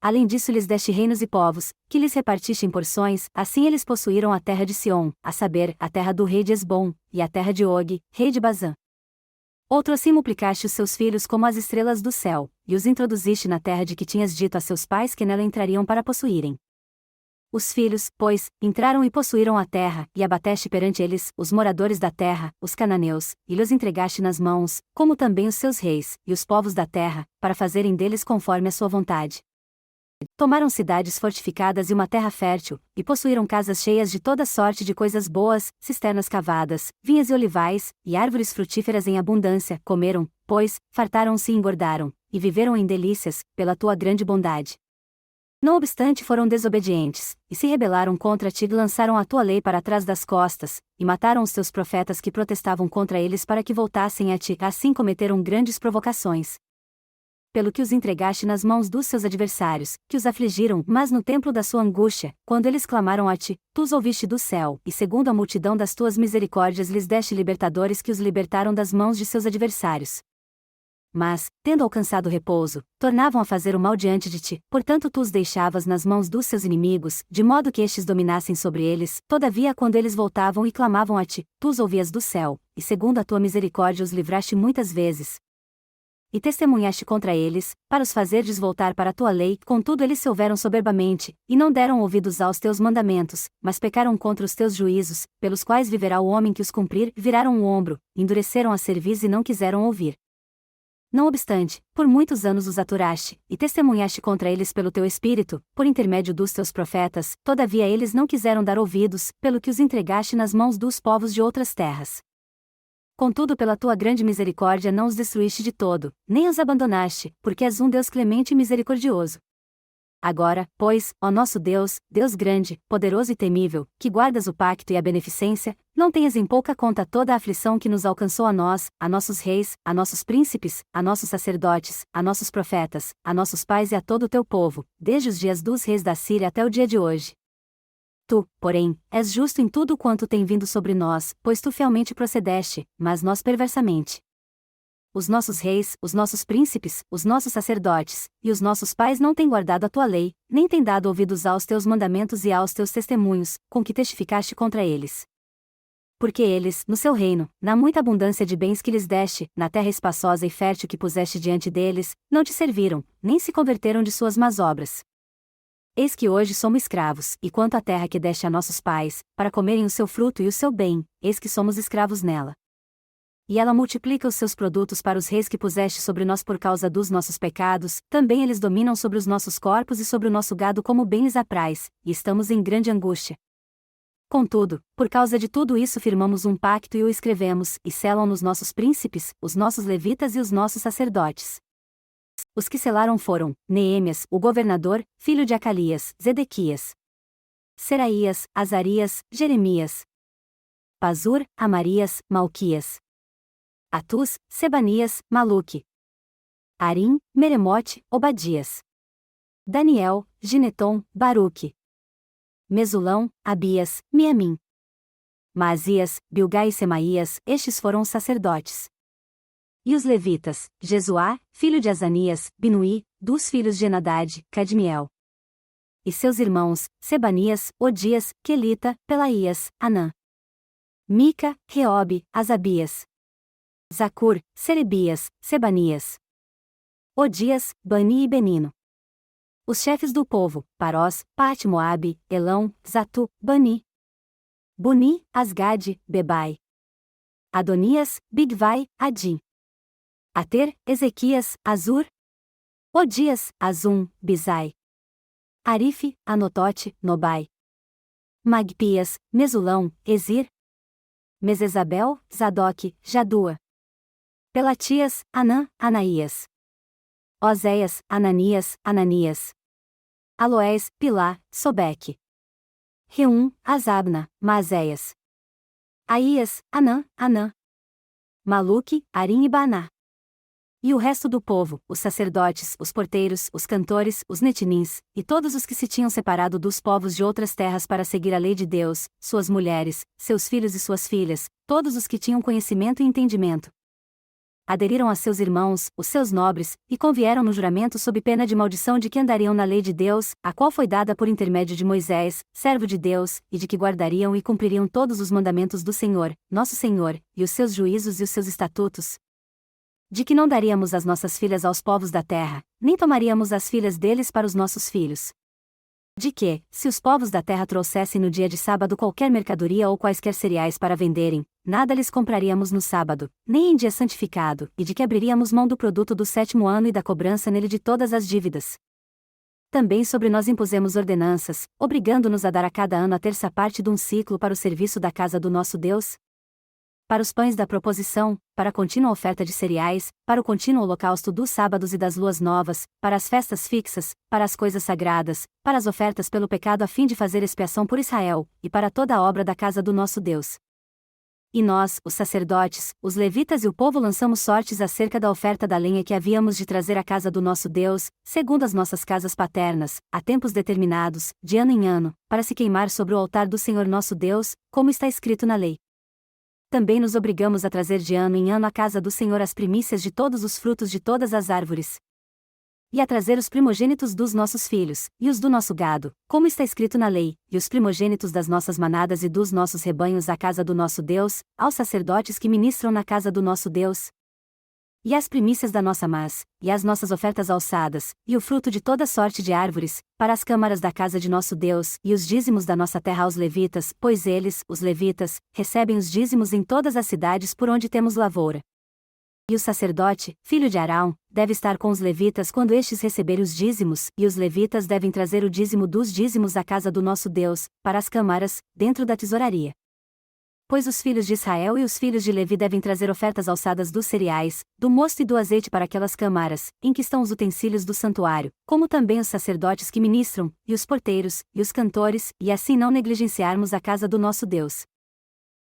Além disso lhes deste reinos e povos, que lhes repartiste em porções, assim eles possuíram a terra de Sion, a saber, a terra do rei de Esbom, e a terra de Og, rei de Bazã. Outro assim multiplicaste os seus filhos como as estrelas do céu, e os introduziste na terra de que tinhas dito a seus pais que nela entrariam para possuírem. Os filhos, pois, entraram e possuíram a terra, e abateste perante eles, os moradores da terra, os cananeus, e lhes entregaste nas mãos, como também os seus reis, e os povos da terra, para fazerem deles conforme a sua vontade. Tomaram cidades fortificadas e uma terra fértil, e possuíram casas cheias de toda sorte de coisas boas, cisternas cavadas, vinhas e olivais, e árvores frutíferas em abundância, comeram, pois, fartaram-se e engordaram, e viveram em delícias, pela tua grande bondade. Não obstante foram desobedientes, e se rebelaram contra ti e lançaram a tua lei para trás das costas, e mataram os teus profetas que protestavam contra eles para que voltassem a ti, assim cometeram grandes provocações. Pelo que os entregaste nas mãos dos seus adversários, que os afligiram, mas no templo da sua angústia, quando eles clamaram a ti, tu os ouviste do céu, e segundo a multidão das tuas misericórdias lhes deste libertadores que os libertaram das mãos de seus adversários. Mas, tendo alcançado repouso, tornavam a fazer o mal diante de ti, portanto tu os deixavas nas mãos dos seus inimigos, de modo que estes dominassem sobre eles, todavia quando eles voltavam e clamavam a ti, tu os ouvias do céu, e segundo a tua misericórdia os livraste muitas vezes. E testemunhaste contra eles, para os fazerdes voltar para a tua lei, contudo eles se houveram soberbamente, e não deram ouvidos aos teus mandamentos, mas pecaram contra os teus juízos, pelos quais viverá o homem que os cumprir, viraram o ombro, endureceram a cerviz e não quiseram ouvir. Não obstante, por muitos anos os aturaste, e testemunhaste contra eles pelo teu espírito, por intermédio dos teus profetas, todavia eles não quiseram dar ouvidos, pelo que os entregaste nas mãos dos povos de outras terras. Contudo pela tua grande misericórdia não os destruíste de todo, nem os abandonaste, porque és um Deus clemente e misericordioso. Agora, pois, ó nosso Deus, Deus grande, poderoso e temível, que guardas o pacto e a beneficência, não tenhas em pouca conta toda a aflição que nos alcançou a nós, a nossos reis, a nossos príncipes, a nossos sacerdotes, a nossos profetas, a nossos pais e a todo o teu povo, desde os dias dos reis da Síria até o dia de hoje. Tu, porém, és justo em tudo quanto tem vindo sobre nós, pois tu fielmente procedeste, mas nós perversamente. Os nossos reis, os nossos príncipes, os nossos sacerdotes, e os nossos pais não têm guardado a tua lei, nem têm dado ouvidos aos teus mandamentos e aos teus testemunhos, com que testificaste contra eles. Porque eles, no seu reino, na muita abundância de bens que lhes deste, na terra espaçosa e fértil que puseste diante deles, não te serviram, nem se converteram de suas más obras. Eis que hoje somos escravos, e quanto à terra que deste a nossos pais, para comerem o seu fruto e o seu bem, eis que somos escravos nela. E ela multiplica os seus produtos para os reis que puseste sobre nós por causa dos nossos pecados, também eles dominam sobre os nossos corpos e sobre o nosso gado como bem lhes apraz, e estamos em grande angústia. Contudo, por causa de tudo isso firmamos um pacto e o escrevemos, e selam-nos nossos príncipes, os nossos levitas e os nossos sacerdotes. Os que selaram foram, Neemias, o governador, filho de Acalias, Zedequias, Seraías, Azarias, Jeremias, Pazur, Amarias, Malquias, Atus, Sebanias, Maluque, Arim, Meremote, Obadias, Daniel, Gineton, Baruque, Mesulão, Abias, Miamim, Maasias, Bilgai e Semaías, estes foram os sacerdotes. E os levitas, Jesuá, filho de Azanias, Binuí, dos filhos de Enadade, Cadmiel. E seus irmãos, Sebanias, Odias, Quelita, Pelaías, Anã, Mica, Reobe, Asabias, Zacur, Serebias, Sebanias, Odias, Bani e Benino. Os chefes do povo, Parós, Pat-Moabe, Elão, Zatu, Bani, Buni, Asgade, Bebai, Adonias, Bigvai, Adim, Ater, Ezequias, Azur, Odias, Azum, Bizai, Arife, Anotote, Nobai, Magpias, Mesulão, Ezir, Mesesabel, Zadok, Jadua, Pelatias, Anã, Anaías, Oséias, Ananias, Ananias, Aloés, Pilá, Sobeque, Reum, Azabna, Maazéias, Aías, Anã, Anã, Maluque, Arim e Baná. E o resto do povo, os sacerdotes, os porteiros, os cantores, os netinins, e todos os que se tinham separado dos povos de outras terras para seguir a lei de Deus, suas mulheres, seus filhos e suas filhas, todos os que tinham conhecimento e entendimento, aderiram a seus irmãos, os seus nobres, e convieram no juramento sob pena de maldição de que andariam na lei de Deus, a qual foi dada por intermédio de Moisés, servo de Deus, e de que guardariam e cumpririam todos os mandamentos do Senhor, nosso Senhor, e os seus juízos e os seus estatutos, de que não daríamos as nossas filhas aos povos da terra, nem tomaríamos as filhas deles para os nossos filhos. De que, se os povos da terra trouxessem no dia de sábado qualquer mercadoria ou quaisquer cereais para venderem, nada lhes compraríamos no sábado, nem em dia santificado, e de que abriríamos mão do produto do 7º ano e da cobrança nele de todas as dívidas. Também sobre nós impusemos ordenanças, obrigando-nos a dar a cada ano a terça parte de um ciclo para o serviço da casa do nosso Deus, para os pães da proposição, para a contínua oferta de cereais, para o contínuo holocausto dos sábados e das luas novas, para as festas fixas, para as coisas sagradas, para as ofertas pelo pecado a fim de fazer expiação por Israel, e para toda a obra da casa do nosso Deus. E nós, os sacerdotes, os levitas e o povo lançamos sortes acerca da oferta da lenha que havíamos de trazer à casa do nosso Deus, segundo as nossas casas paternas, a tempos determinados, de ano em ano, para se queimar sobre o altar do Senhor nosso Deus, como está escrito na lei. Também nos obrigamos a trazer de ano em ano à casa do Senhor as primícias de todos os frutos de todas as árvores, e a trazer os primogênitos dos nossos filhos, e os do nosso gado, como está escrito na lei, e os primogênitos das nossas manadas e dos nossos rebanhos à casa do nosso Deus, aos sacerdotes que ministram na casa do nosso Deus. E as primícias da nossa mas, e as nossas ofertas alçadas, e o fruto de toda sorte de árvores, para as câmaras da casa de nosso Deus, e os dízimos da nossa terra aos levitas, pois eles, os levitas, recebem os dízimos em todas as cidades por onde temos lavoura. E o sacerdote, filho de Arão, deve estar com os levitas quando estes receberem os dízimos, e os levitas devem trazer o dízimo dos dízimos à casa do nosso Deus, para as câmaras, dentro da tesouraria. Pois os filhos de Israel e os filhos de Levi devem trazer ofertas alçadas dos cereais, do mosto e do azeite para aquelas câmaras, em que estão os utensílios do santuário, como também os sacerdotes que ministram, e os porteiros, e os cantores, e assim não negligenciarmos a casa do nosso Deus.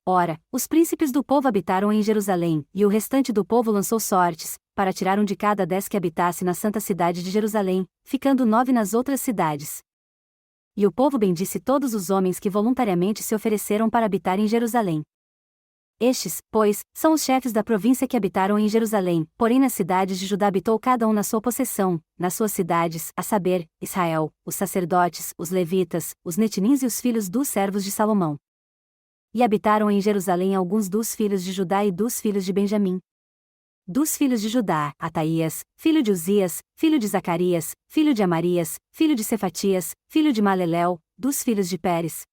Ora, os príncipes do povo habitaram em Jerusalém, e o restante do povo lançou sortes, para tirar um de cada 10 que habitasse na santa cidade de Jerusalém, ficando 9 nas outras cidades. E o povo bendisse todos os homens que voluntariamente se ofereceram para habitar em Jerusalém. Estes, pois, são os chefes da província que habitaram em Jerusalém, porém nas cidades de Judá habitou cada um na sua possessão, nas suas cidades, a saber, Israel, os sacerdotes, os levitas, os netinins e os filhos dos servos de Salomão. E habitaram em Jerusalém alguns dos filhos de Judá e dos filhos de Benjamim. dos filhos de Judá, Ataías, filho de Uzias, filho de Zacarias, filho de Amarias, filho de Cefatias, filho de Malelel, dos filhos de Pérez.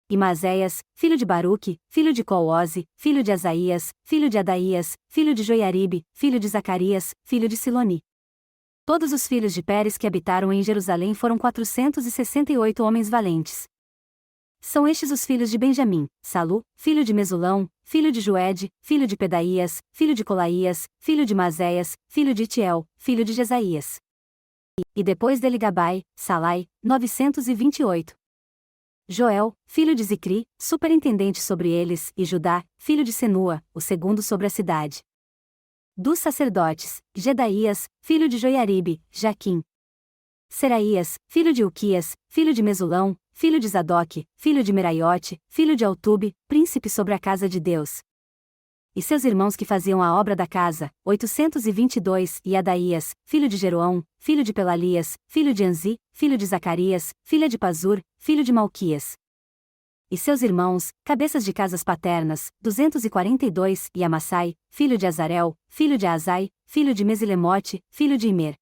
E Maazéias, filho de Baruque, filho de Coose, filho de Asaías, filho de Adaías, filho de Joiaribe, filho de Zacarias, filho de Siloni. Todos os filhos de Pérez que habitaram em Jerusalém foram 468 homens valentes. São estes os filhos de Benjamim: Salu, filho de Mesulão, filho de Joede, filho de Pedaías, filho de Colaías, filho de Maazéias, filho de Itiel, filho de Jesaías. E depois dele Gabai, Salai, 928. Joel, filho de Zicri, superintendente sobre eles, e Judá, filho de Senua, o segundo sobre a cidade. Dos sacerdotes, Gedaías, filho de Joiaribe, Jaquim. Seraías, filho de Uquias, filho de Mesulão, filho de Zadoque, filho de Meraiote, filho de Altube, príncipe sobre a casa de Deus. E seus irmãos que faziam a obra da casa, 822, e Adaías, filho de Jeroão, filho de Pelalias, filho de Anzi, filho de Zacarias, filha de Pazur, filho de Malquias. E seus irmãos, cabeças de casas paternas, 242, e Amassai, filho de Azarel, filho de Azai, filho de Mesilemote, filho de Imer.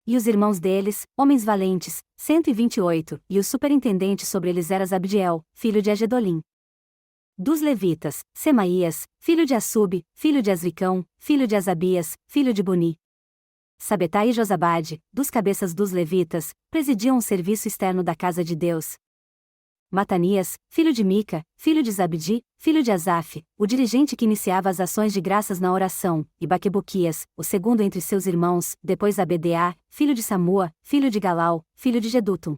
E os irmãos deles, homens valentes, 128, e o superintendente sobre eles era Zabdiel, filho de Agedolim. Dos levitas, Semaías, filho de Assub, filho de Asricão, filho de Asabias, filho de Buni. Sabetai e Josabade, dos cabeças dos levitas, presidiam o serviço externo da casa de Deus. Matanias, filho de Mica, filho de Zabdi, filho de Asaf, o dirigente que iniciava as ações de graças na oração, e Baquebuquias, o segundo entre seus irmãos, depois Abedeá, filho de Samua, filho de Galau, filho de Gedutum.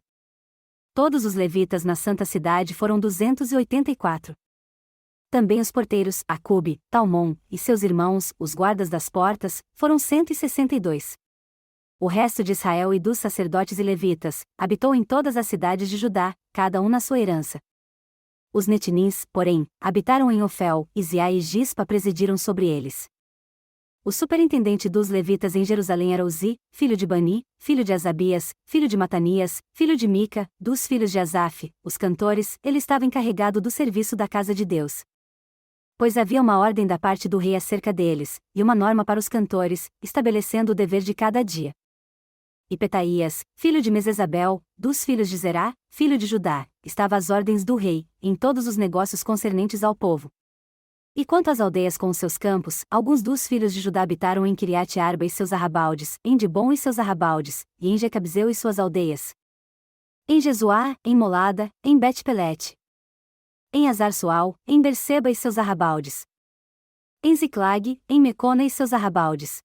Todos os levitas na santa cidade foram 284. Também os porteiros, Acube, Talmon, e seus irmãos, os guardas das portas, foram 162. O resto de Israel e dos sacerdotes e levitas, habitou em todas as cidades de Judá, cada um na sua herança. Os netinins, porém, habitaram em Ofel, Isiá e Gispa presidiram sobre eles. O superintendente dos levitas em Jerusalém era Uzi, filho de Bani, filho de Asabias, filho de Matanias, filho de Mica, dos filhos de Asaf, os cantores, ele estava encarregado do serviço da casa de Deus. Pois havia uma ordem da parte do rei acerca deles, e uma norma para os cantores, estabelecendo o dever de cada dia. E Petaías, filho de Mesesabel, dos filhos de Zerá, filho de Judá, estava às ordens do rei, em todos os negócios concernentes ao povo. E quanto às aldeias com os seus campos, alguns dos filhos de Judá habitaram em Kiriate Arba e seus arrabaldes, em Dibon e seus arrabaldes, e em Jecabzeu e suas aldeias. Em Jesuá, em Molada, em Bet-Pelete. Em Azar-Sual, em Berseba e seus arrabaldes. Em Ziclag, em Mecona e seus arrabaldes.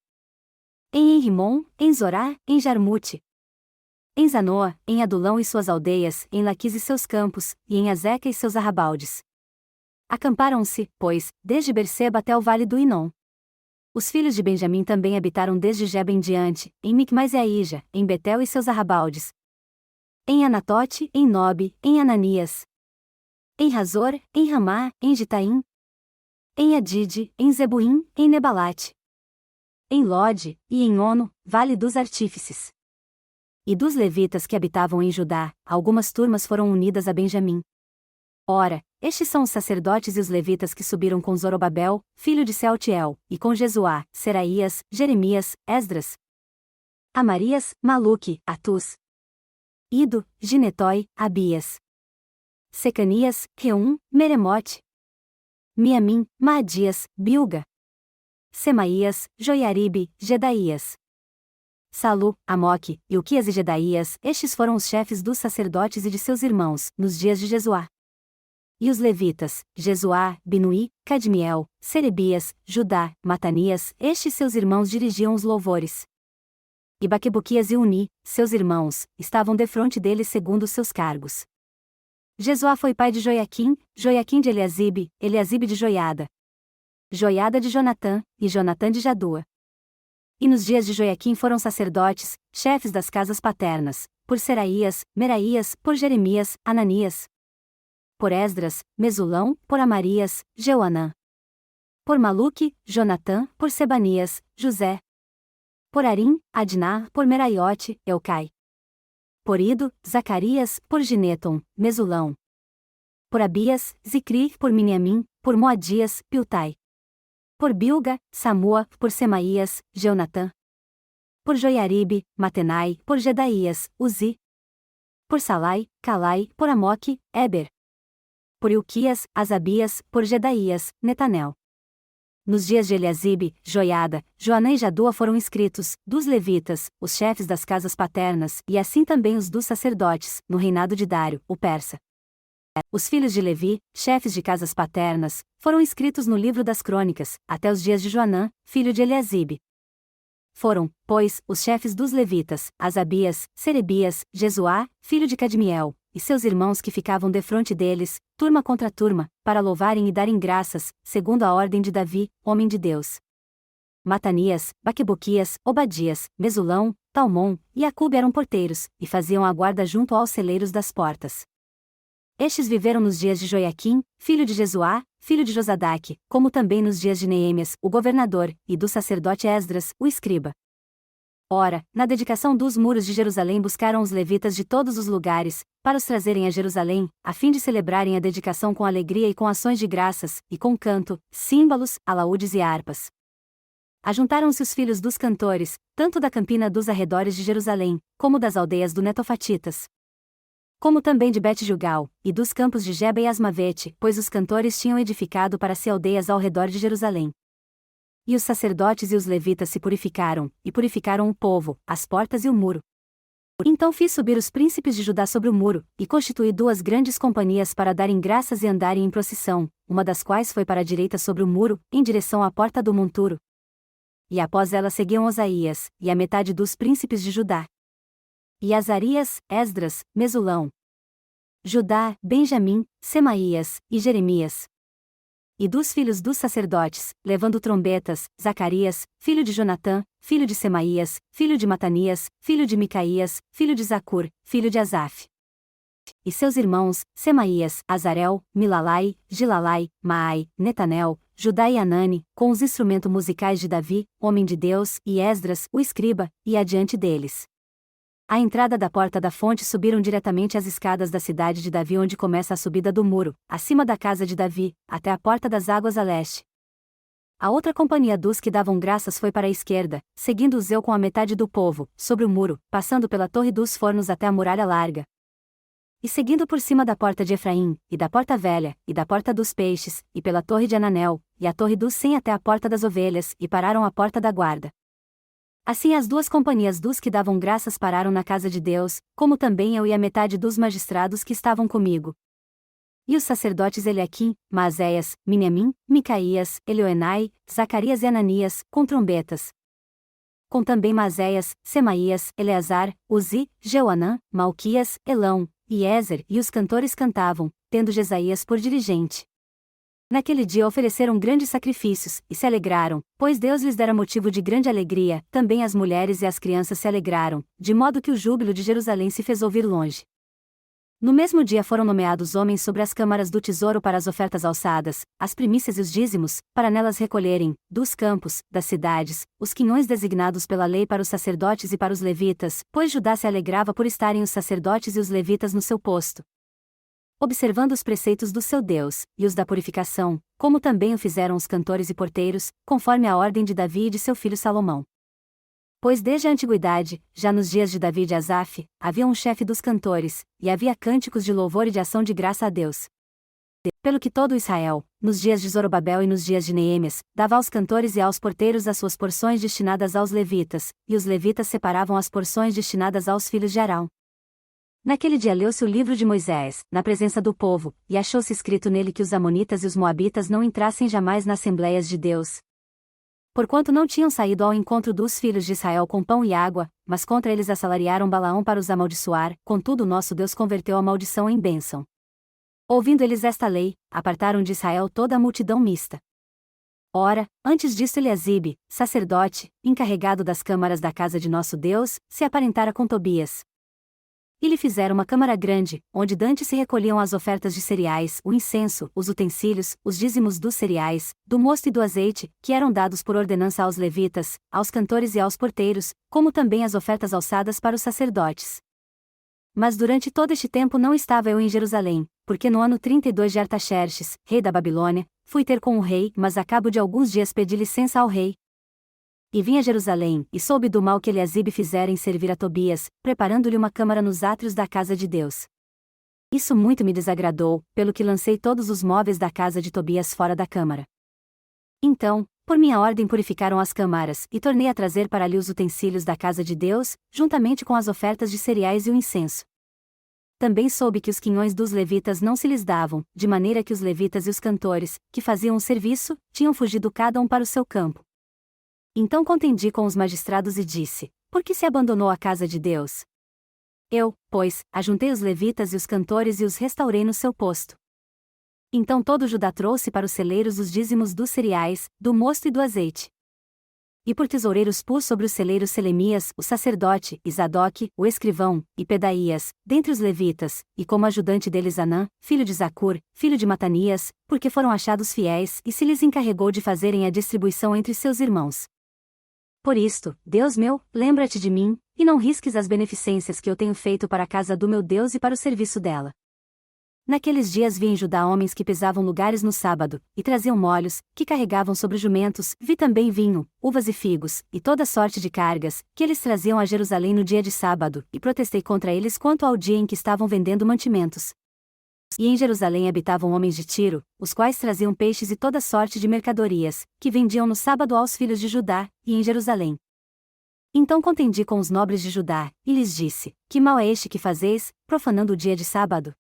Em Enrimon, em Zorá, em Jarmute. Em Zanoa, em Adulão e suas aldeias, em Laquis e seus campos, e em Azeca e seus arrabaldes. Acamparam-se, pois, desde Berseba até o vale do Inom. Os filhos de Benjamim também habitaram desde Geba em diante, em Micmais e Aija, em Betel e seus arrabaldes. Em Anatote, em Nobe, em Ananias. Em Razor, em Ramá, em Gitaim. Em Adide, em Zebuim, em Nebalate. Em Lode, e em Ono, vale dos artífices. E dos levitas que habitavam em Judá, algumas turmas foram unidas a Benjamim. Ora, estes são os sacerdotes e os levitas que subiram com Zorobabel, filho de Sealtiel, e com Jesuá, Seraías, Jeremias, Esdras, Amarias, Maluque, Atus, Ido, Ginetói, Abias, Secanias, Reum, Meremote, Miamim, Maadias, Bilga, Semaías, Joiaribe, Gedaías, Salu, Amoque, Ilquias e Gedaías, estes foram os chefes dos sacerdotes e de seus irmãos, nos dias de Jesuá. E os levitas, Jesuá, Binuí, Cadmiel, Serebias, Judá, Matanias, estes seus irmãos dirigiam os louvores. E Baquebuquias e Uni, seus irmãos, estavam defronte deles segundo os seus cargos. Jesuá foi pai de Joiaquim, Joiaquim de Eliasibe, Eliasibe de Joiada, Joiada de Jonatã, e Jonatã de Jadua. E nos dias de Joiaquim foram sacerdotes, chefes das casas paternas, por Seraías, Meraías, por Jeremias, Ananias, por Esdras, Mesulão, por Amarias, Jeuanã, por Maluque, Jonatã, por Sebanias, José, por Arim, Adná, por Meraiote, Eucai, por Ido, Zacarias, por Gineton, Mesulão, por Abias, Zicri, por Miniamim, por Moadias, Piltai, Por Bilga, Samua, por Semaías, Jeonatã. Por Joiaribe, Matenai, por Gedaías, Uzi. Por Salai, Calai, por Amoque, Eber. Por Ilquias, Asabias, por Gedaías, Netanel. Nos dias de Eliasibe, Joiada, Joanã e Jadua foram inscritos, dos levitas, os chefes das casas paternas, e assim também os dos sacerdotes, no reinado de Dário, o persa. Os filhos de Levi, chefes de casas paternas, foram inscritos no livro das crônicas, até os dias de Joanã, filho de Eliasibe. Foram, pois, os chefes dos levitas, Asabias, Serebias, Jesuá, filho de Cadmiel, e seus irmãos que ficavam defronte deles, turma contra turma, para louvarem e darem graças, segundo a ordem de Davi, homem de Deus. Matanias, Baquebuquias, Obadias, Mesulão, Talmon e Acube eram porteiros, e faziam a guarda junto aos celeiros das portas. Estes viveram nos dias de Joiaquim, filho de Jesuá, filho de Josadaque, como também nos dias de Neemias, o governador, e do sacerdote Esdras, o escriba. Ora, na dedicação dos muros de Jerusalém buscaram os levitas de todos os lugares, para os trazerem a Jerusalém, a fim de celebrarem a dedicação com alegria e com ações de graças, e com canto, símbolos, alaúdes e harpas. Ajuntaram-se os filhos dos cantores, tanto da campina dos arredores de Jerusalém, como das aldeias do Netofatitas, como também de Bet-Gilgal, e dos campos de Geba e Asmavete, pois os cantores tinham edificado para si aldeias ao redor de Jerusalém. E os sacerdotes e os levitas se purificaram, e purificaram o povo, as portas e o muro. Então fiz subir os príncipes de Judá sobre o muro, e constituí 2 grandes companhias para darem graças e andarem em procissão, uma das quais foi para a direita sobre o muro, em direção à porta do monturo. E após ela seguiam Osaías, e a metade dos príncipes de Judá. E Azarias, Esdras, Mesulão, Judá, Benjamim, Semaías, e Jeremias. E dos filhos dos sacerdotes, levando trombetas, Zacarias, filho de Jonatã, filho de Semaías, filho de Matanias, filho de Micaías, filho de Zacur, filho de Asaf. E seus irmãos, Semaías, Azarel, Milalai, Gilalai, Maai, Netanel, Judá e Anani, com os instrumentos musicais de Davi, homem de Deus, e Esdras, o escriba, e adiante deles. À entrada da porta da fonte subiram diretamente as escadas da cidade de Davi onde começa a subida do muro, acima da casa de Davi, até a porta das águas a leste. A outra companhia dos que davam graças foi para a esquerda, seguindo-os eu com a metade do povo, sobre o muro, passando pela torre dos fornos até a muralha larga. E seguindo por cima da porta de Efraim, e da porta velha, e da porta dos peixes, e pela torre de Ananel, e a torre dos 100 até a porta das ovelhas, e pararam à porta da guarda. Assim as 2 companhias dos que davam graças pararam na casa de Deus, como também eu e a metade dos magistrados que estavam comigo. E os sacerdotes Eliaquim, Maazéias, Miniamim, Micaías, Elioenai, Zacarias e Ananias, com trombetas. Com também Maazéias, Semaías, Eleazar, Uzi, Jeoanã, Malquias, Elão, e Ezer, e os cantores cantavam, tendo Jesaías por dirigente. Naquele dia ofereceram grandes sacrifícios, e se alegraram, pois Deus lhes dera motivo de grande alegria, também as mulheres e as crianças se alegraram, de modo que o júbilo de Jerusalém se fez ouvir longe. No mesmo dia foram nomeados homens sobre as câmaras do tesouro para as ofertas alçadas, as primícias e os dízimos, para nelas recolherem, dos campos, das cidades, os quinhões designados pela lei para os sacerdotes e para os levitas, pois Judá se alegrava por estarem os sacerdotes e os levitas no seu posto, observando os preceitos do seu Deus, e os da purificação, como também o fizeram os cantores e porteiros, conforme a ordem de Davi e de seu filho Salomão. Pois desde a antiguidade, já nos dias de Davi e de Asaf, havia um chefe dos cantores, e havia cânticos de louvor e de ação de graça a Deus. Pelo que todo Israel, nos dias de Zorobabel e nos dias de Neemias, dava aos cantores e aos porteiros as suas porções destinadas aos levitas, e os levitas separavam as porções destinadas aos filhos de Arão. Naquele dia leu-se o livro de Moisés, na presença do povo, e achou-se escrito nele que os amonitas e os moabitas não entrassem jamais nas assembléias de Deus. Porquanto não tinham saído ao encontro dos filhos de Israel com pão e água, mas contra eles assalariaram Balaão para os amaldiçoar, contudo nosso Deus converteu a maldição em bênção. Ouvindo eles esta lei, apartaram de Israel toda a multidão mista. Ora, antes disto Eliasibe, sacerdote, encarregado das câmaras da casa de nosso Deus, se aparentara com Tobias. E lhe fizeram uma câmara grande, onde dantes se recolhiam as ofertas de cereais, o incenso, os utensílios, os dízimos dos cereais, do mosto e do azeite, que eram dados por ordenança aos levitas, aos cantores e aos porteiros, como também as ofertas alçadas para os sacerdotes. Mas durante todo este tempo não estava eu em Jerusalém, porque no ano 32 de Artaxerxes, rei da Babilônia, fui ter com o rei, mas a cabo de alguns dias pedi licença ao rei. E vim a Jerusalém, e soube do mal que Eliasibe fizera em servir a Tobias, preparando-lhe uma câmara nos átrios da casa de Deus. Isso muito me desagradou, pelo que lancei todos os móveis da casa de Tobias fora da câmara. Então, por minha ordem purificaram as câmaras, e tornei a trazer para ali os utensílios da casa de Deus, juntamente com as ofertas de cereais e o incenso. Também soube que os quinhões dos levitas não se lhes davam, de maneira que os levitas e os cantores, que faziam o serviço, tinham fugido cada um para o seu campo. Então contendi com os magistrados e disse: por que se abandonou a casa de Deus? Eu, pois, ajuntei os levitas e os cantores e os restaurei no seu posto. Então todo Judá trouxe para os celeiros os dízimos dos cereais, do mosto e do azeite. E por tesoureiros pus sobre os celeiros Selemias, o sacerdote, e Zadoque, o escrivão, e Pedaías, dentre os levitas, e como ajudante deles Anã, filho de Zacur, filho de Matanias, porque foram achados fiéis, e se lhes encarregou de fazerem a distribuição entre seus irmãos. Por isto, Deus meu, lembra-te de mim, e não risques as beneficências que eu tenho feito para a casa do meu Deus e para o serviço dela. Naqueles dias vi em Judá homens que pesavam lugares no sábado, e traziam molhos, que carregavam sobre jumentos, vi também vinho, uvas e figos, e toda sorte de cargas, que eles traziam a Jerusalém no dia de sábado, e protestei contra eles quanto ao dia em que estavam vendendo mantimentos. E em Jerusalém habitavam homens de Tiro, os quais traziam peixes e toda sorte de mercadorias, que vendiam no sábado aos filhos de Judá, e em Jerusalém. Então contendi com os nobres de Judá, e lhes disse: que mal é este que fazeis, profanando o dia de sábado?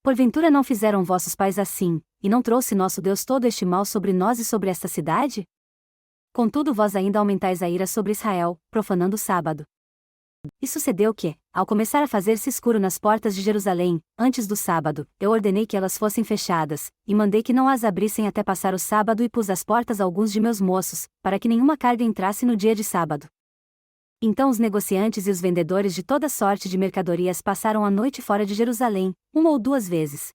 Porventura não fizeram vossos pais assim, e não trouxe nosso Deus todo este mal sobre nós e sobre esta cidade? Contudo vós ainda aumentais a ira sobre Israel, profanando o sábado. E sucedeu que, ao começar a fazer-se escuro nas portas de Jerusalém, antes do sábado, eu ordenei que elas fossem fechadas, e mandei que não as abrissem até passar o sábado e pus às portas alguns de meus moços, para que nenhuma carga entrasse no dia de sábado. Então os negociantes e os vendedores de toda sorte de mercadorias passaram a noite fora de Jerusalém, uma ou duas vezes.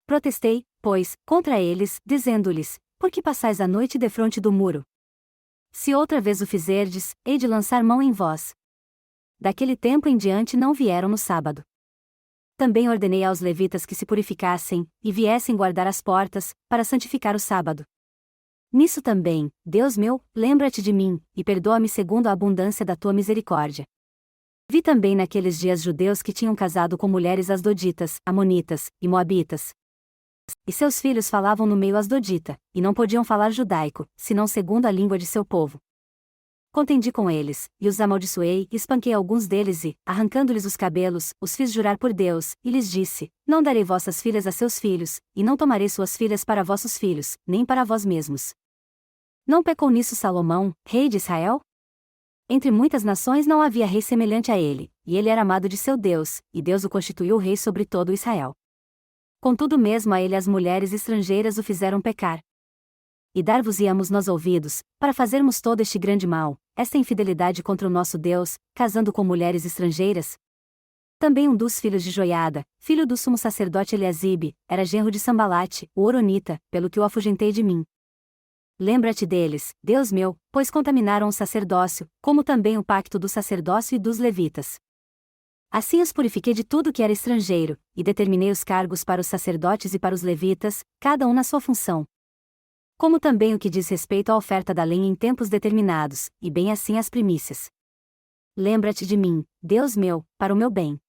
Protestei, pois, contra eles, dizendo-lhes: por que passais a noite defronte do muro? Se outra vez o fizerdes, hei de lançar mão em vós. Daquele tempo em diante não vieram no sábado. Também ordenei aos levitas que se purificassem, e viessem guardar as portas, para santificar o sábado. Nisso também, Deus meu, lembra-te de mim, e perdoa-me segundo a abundância da tua misericórdia. Vi também naqueles dias judeus que tinham casado com mulheres asdoditas, amonitas, e moabitas. E seus filhos falavam no meio asdodita, e não podiam falar judaico, senão segundo a língua de seu povo. Contendi com eles, e os amaldiçoei, e espanquei alguns deles e, arrancando-lhes os cabelos, os fiz jurar por Deus, e lhes disse: não darei vossas filhas a seus filhos, e não tomarei suas filhas para vossos filhos, nem para vós mesmos. Não pecou nisso Salomão, rei de Israel? Entre muitas nações não havia rei semelhante a ele, e ele era amado de seu Deus, e Deus o constituiu rei sobre todo Israel. Contudo mesmo a ele as mulheres estrangeiras o fizeram pecar. E dar-vos-íamos nós ouvidos, para fazermos todo este grande mal, esta infidelidade contra o nosso Deus, casando com mulheres estrangeiras? Também um dos filhos de Joiada, filho do sumo sacerdote Eliasibe, era genro de Sambalate, o horonita, pelo que o afugentei de mim. Lembra-te deles, Deus meu, pois contaminaram o sacerdócio, como também o pacto do sacerdócio e dos levitas. Assim os purifiquei de tudo que era estrangeiro, e determinei os cargos para os sacerdotes e para os levitas, cada um na sua função. Como também o que diz respeito à oferta da lenha em tempos determinados, e bem assim as primícias. Lembra-te de mim, Deus meu, para o meu bem.